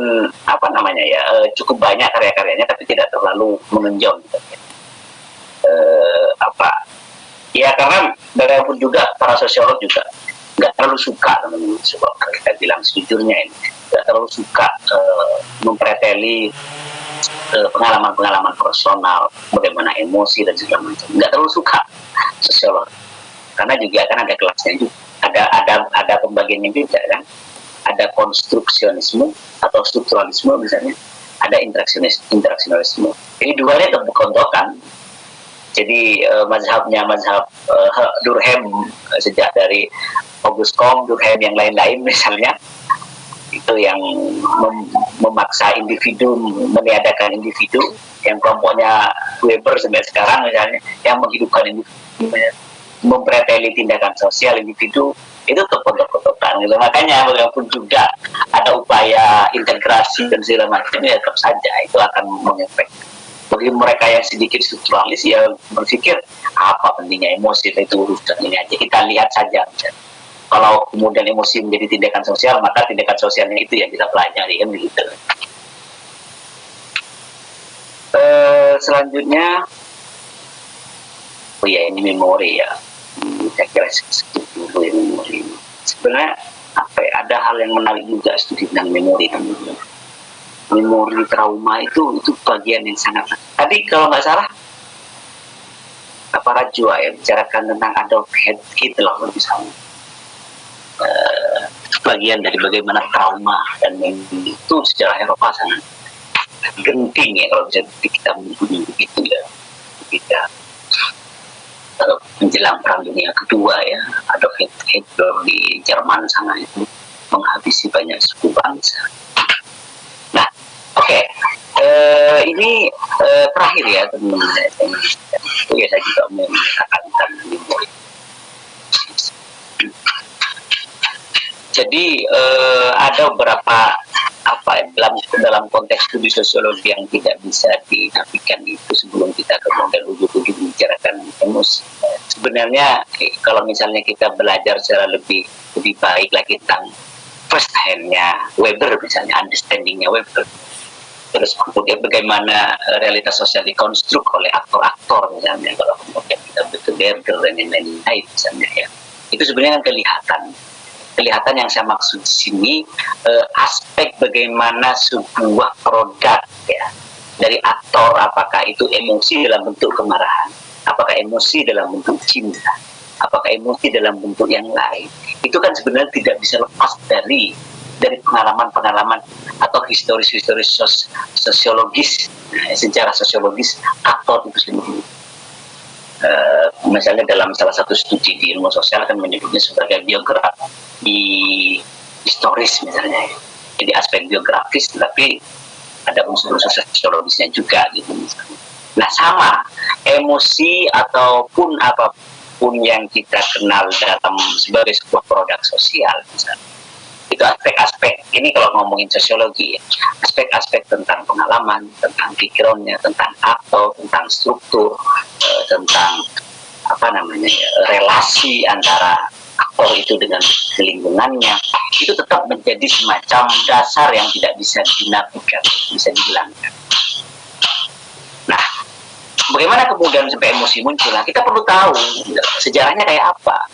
cukup banyak karya-karyanya tapi tidak terlalu menonjol gitu. Karena bagaimanapun juga para sosiolog juga nggak terlalu suka sebab kita bilang sejujurnya ini nggak terlalu suka mempreteli pengalaman personal bagaimana emosi dan segala macam, nggak terlalu suka sosiolog karena juga kan ada kelasnya juga ada pembagiannya juga kan. Ada konstruksionisme atau strukturalisme misalnya, ada interaksionalisme. Ini duanya terbenturkan. Jadi mazhab Durkheim sejak dari Auguste Comte, Durkheim yang lain-lain misalnya, itu yang memaksa individu, meniadakan individu, yang kelompoknya Weber sampai sekarang misalnya, yang menghidupkan individu, mempreteli tindakan sosial individu, itu terpotok-potokan gitu. Makanya walaupun juga ada upaya integrasi dan segala macam, ya tetap saja itu akan mengefek. Bagi mereka yang sedikit strukturalis, ya berpikir apa pentingnya emosi, itu urusan ini aja, kita lihat saja. Kalau kemudian emosi menjadi tindakan sosial, maka tindakan sosialnya itu yang kita pelajari, kan begitu. Selanjutnya, oh ya, ini memori ya. Saya kira dulu ya memori. Sebenarnya apa ya, ada hal yang menarik juga studi tentang memori, teman-teman. Memori trauma itu bagian yang sangat. Tadi kalau nggak salah, para Rajwa ya bicarakan tentang Adolf Hitler misalnya. Bagian dari bagaimana trauma dan memori itu sejarah Eropa sangat genting ya, kalau bisa kita menyebutnya begitu ya. Kita menjelang Perang Dunia Kedua ya, Adolf Hitler di Jerman sana itu menghabisi banyak suku bangsa. Nah, oke, ini terakhir ya teman-teman. Itu ya saya juga mau mengatakan tentang memori. Jadi ada beberapa dalam konteks studi sosiologi yang tidak bisa dinafikan itu sebelum kita kemudian ujuk-ujuk membicarakan emosi. Sebenarnya kalau misalnya kita belajar secara lebih baik lagi tentang first hand-nya Weber misalnya, understanding-nya Weber, terus kemudian bagaimana realitas sosial dikonstruk oleh aktor-aktor misalnya, kalau kemudian kita betul Berger dan lain-lain misalnya ya, itu sebenarnya kelihatan yang saya maksud di sini aspek bagaimana sebuah produk ya dari aktor, apakah itu emosi dalam bentuk kemarahan, apakah emosi dalam bentuk cinta, apakah emosi dalam bentuk yang lain, itu kan sebenarnya tidak bisa lepas dari pengalaman-pengalaman atau historis-historis sosiologis, sejarah sosiologis aktor itu sendiri. Misalnya dalam salah satu studi di ilmu sosial kan menyebutnya sebagai biografi historis misalnya. Jadi aspek biografis tapi ada unsur-unsur sosiologisnya juga gitu misalnya. Nah sama, emosi ataupun apapun yang kita kenal dalam sebagai sebuah produk sosial misalnya, itu aspek-aspek, ini kalau ngomongin sosiologi ya, aspek-aspek tentang pengalaman, tentang pikirannya, tentang aktor, tentang struktur, tentang relasi antara aktor itu dengan lingkungannya, itu tetap menjadi semacam dasar yang tidak bisa dinafikan, bisa dihilangkan. Nah, bagaimana kemudian sampai emosi muncul? Nah, kita perlu tahu sejarahnya kayak apa.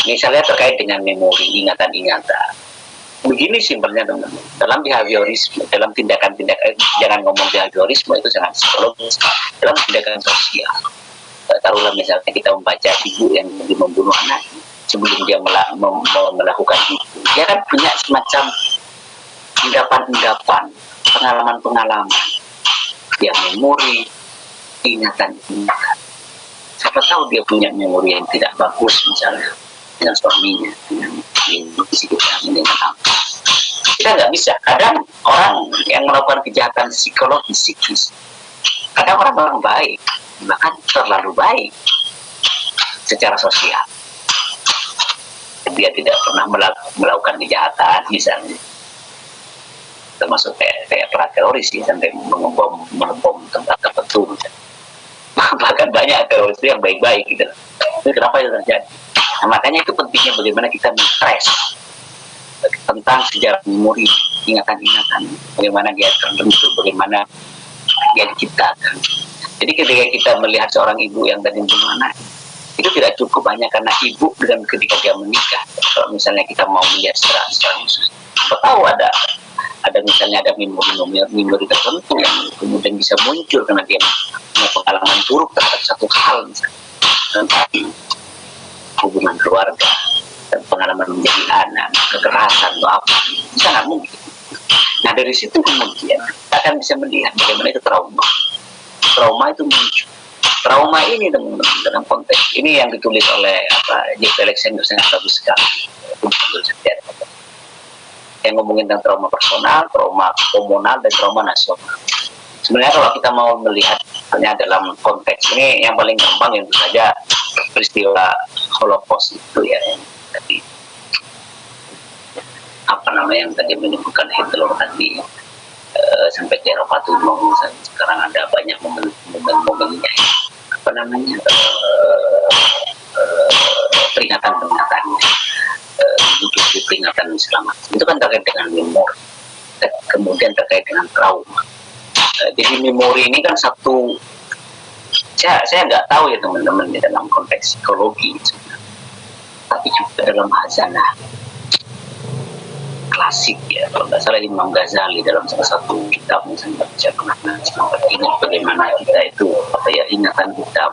Misalnya terkait dengan memori, ingatan-ingatan. Begini simpelnya teman-teman, dalam behaviorisme, dalam tindakan-tindakan, jangan ngomong behaviorisme itu sangat psikologis, dalam tindakan sosial. Taruhlah misalnya kita membaca ibu yang membunuh anak sebelum dia melakukan itu, dia kan punya semacam endapan-endapan, pengalaman-pengalaman, dia memori, ingatan-ingatan. Siapa tahu dia punya memori yang tidak bagus misalnya dengan suaminya, dengan dengan apa. Kita nggak bisa. Kadang orang yang melakukan kejahatan psikologis, psikis, kadang orang baik, bahkan terlalu baik secara sosial. Dia tidak pernah melakukan kejahatan misalnya, termasuk kayak para teroris ya, sampai mengebom tempat tertentu misalnya. Bahkan banyak teroris yang baik-baik gitu. Itu kenapa itu terjadi? Nah, makanya itu pentingnya bagaimana kita men-trace tentang sejarah memori, ingatan-ingatan, bagaimana dia terbentuk, bagaimana dia diciptakan. Jadi ketika kita melihat seorang ibu yang tadi membunuh anak, itu tidak cukup hanya karena ibu dengan ketika dia menikah. Kalau misalnya kita mau melihat secara khusus, kita tahu ada misalnya ada memori tertentu yang kemudian bisa muncul karena dia punya pengalaman buruk terhadap satu hal, misalnya tentang hubungan keluarga dan pengalaman menjadi anak, kekerasan atau apa, sangat mungkin. Nah dari situ kemudian kita akan bisa melihat bagaimana itu trauma itu muncul. Trauma ini dalam konteks ini yang ditulis oleh Jeff Alexander sangat bagus sekali. Yang ngomongin tentang trauma personal, trauma komunal, dan trauma nasional. Sebenarnya kalau kita mau melihat dalam konteks ini, yang paling gampang yang saja peristiwa Holocaust itu ya, yang tadi menyebutkan Hitler tadi, sampai ke Eropa Timur misalnya, sekarang ada banyak momen-momennya peringatan-peringatannya, untuk peringatan selamat itu kan terkait dengan memori, kemudian terkait dengan trauma. Jadi memori ini kan satu, saya nggak tahu ya teman-teman di dalam konteks psikologi sebenarnya, tapi juga dalam hazanah klasik ya, kalau nggak salah Imam Ghazali dalam salah satu kitab misalnya ingat bagaimana kita itu ingatan kita,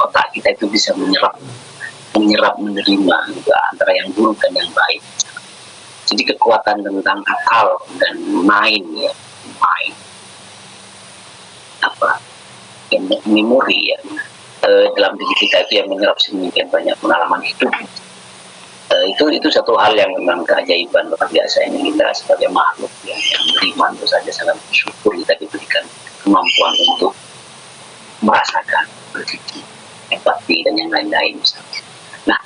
otak kita itu bisa menyerap menerima juga antara yang buruk dan yang baik. Jadi kekuatan tentang akal dan main memori ya, dalam diri kita itu yang menyerap sedemikian banyak pengalaman hidup. Itu satu hal yang memang keajaiban luar biasa ini, kita sebagai makhluk yang beriman itu saja sangat bersyukur kita diberikan kemampuan untuk merasakan, berpikir, empati dan yang lain-lain misalnya. Nah,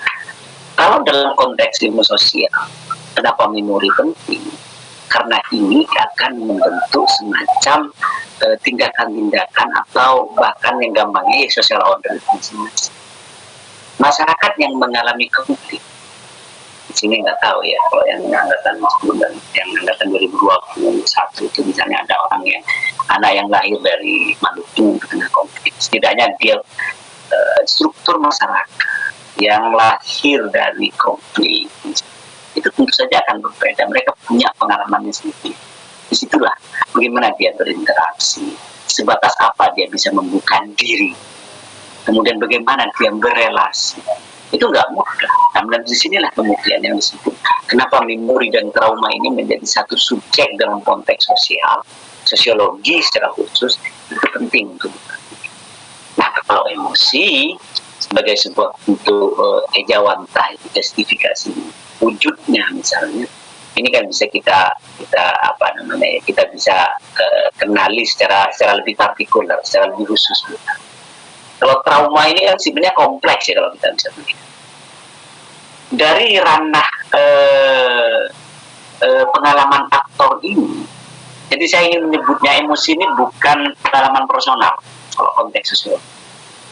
kalau dalam konteks ilmu sosial, kenapa memori penting? Karena ini akan membentuk semacam tindakan-tindakan atau bahkan yang gampangnya social order masing-masing. Masyarakat yang mengalami konflik, di sini nggak tahu ya, kalau yang angkatan 2021 itu misalnya ada orang yang anak yang lahir dari Maluku kena konflik, setidaknya dia struktur masyarakat yang lahir dari konflik itu tentu saja akan berbeda. Mereka punya pengalamannya sendiri. Disitulah bagaimana dia berinteraksi, sebatas apa dia bisa membuka diri, kemudian bagaimana dia berelasi. Itu nggak mudah. Dan di sinilah kemudian yang disebut kenapa memori dan trauma ini menjadi satu subjek dalam konteks sosial, sosiologi secara khusus itu penting untuk. Nah, kalau emosi sebagai sebuah bentuk ejawantah, justifikasi wujudnya misalnya, ini kan bisa kita bisa kenali secara lebih partikular, secara lebih khusus. Kalau trauma ini kan sebenarnya kompleks ya kalau kita bisa melihat. Dari ranah pengalaman aktor ini, jadi saya ingin menyebutnya emosi ini bukan pengalaman personal kalau konteks sosial,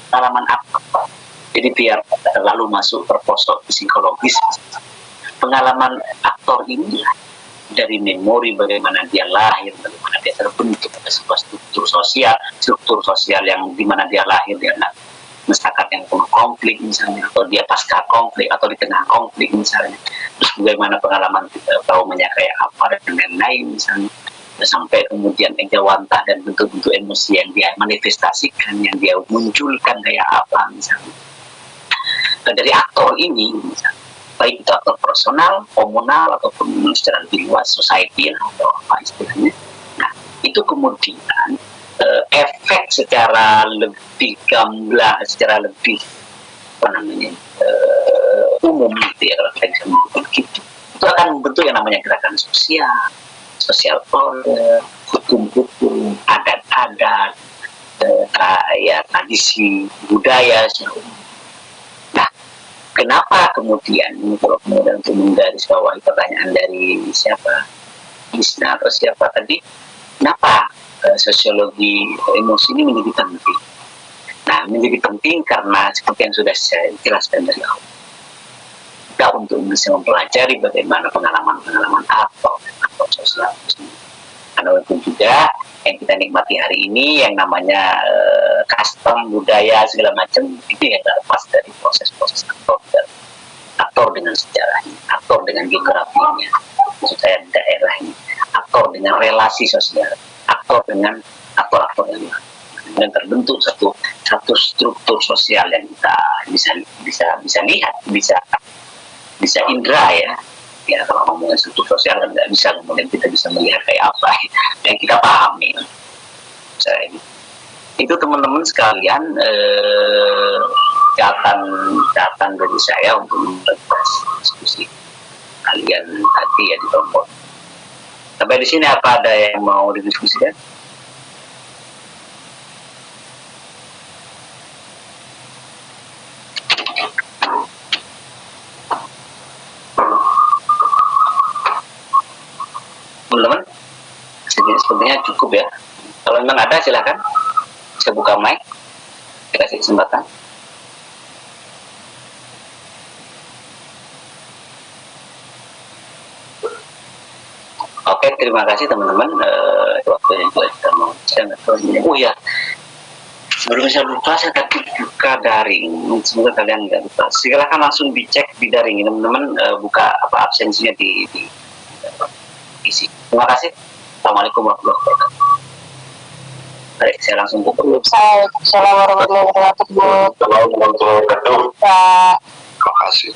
pengalaman aktor. Jadi biar terlalu masuk terposok psikologis, pengalaman aktor ini dari memori bagaimana dia lahir, bagaimana dia terbentuk ada sebuah struktur sosial yang dimana dia lahir, dia masyarakat yang penuh konflik misalnya, atau dia pasca konflik atau di tengah konflik misalnya, terus bagaimana pengalaman traumanya kayak apa dan lain-lain misalnya, sampai kemudian ejawantah dan bentuk-bentuk emosi yang dia manifestasikan, yang dia munculkan kayak apa misalnya. Dari aktor ini misalnya, baik itu aktor personal, komunal, ataupun secara lebih luas society atau apa istilahnya. Nah, itu kemudian efek secara lebih gamblang, secara lebih umum gitu ya, kalau kita bisa menyebut gitu, itu akan membentuk yang namanya gerakan sosial order, hukum-hukum, adat-adat, tradisi, budaya secara umum. Nah, kenapa kemudian kalau kemudian untuk menggarisbawahi pertanyaan dari siapa, Isna atau siapa tadi, kenapa sosiologi emosi ini menjadi penting? Nah, menjadi penting karena seperti yang sudah saya jelaskan dari awal, kita untuk bisa mempelajari bagaimana pengalaman-pengalaman aktor sosial. Karena walaupun juga yang kita nikmati hari ini yang namanya custom, budaya, segala macam, itu yang tidak lepas dari proses-proses aktor dengan sejarahnya, aktor dengan geografinya, maksud saya daerahnya, aktor dengan relasi sosial, aktor dengan aktor-aktor yang lain, dan terbentuk satu struktur sosial yang kita bisa lihat, bisa indera ya kalau ngomongin struktur sosial kan nggak bisa kemudian kita bisa melihat kayak apa yang kita pahami. Itu teman-teman sekalian catatan dari saya untuk membahas diskusi kalian tadi ya di kelompok. Sampai di sini apa ada yang mau didiskusikan? sepertinya cukup ya. Kalau memang ada silakan, saya buka mic, saya kasih kesempatan. Oke, terima kasih teman-teman. Waktunya juga kita mau. Oh ya, sebelum saya lupa, saya tadi buka daring. Semoga kalian nggak lupa. Silakan langsung dicek di daring, teman-teman. Buka apa absensinya di isi. Terima kasih. Assalamualaikum warahmatullahi wabarakatuh. Baik, saya langsung buka. Assalamualaikum warahmatullahi wabarakatuh. Assalamualaikum warahmatullahi wabarakatuh. Pak. Terima kasih.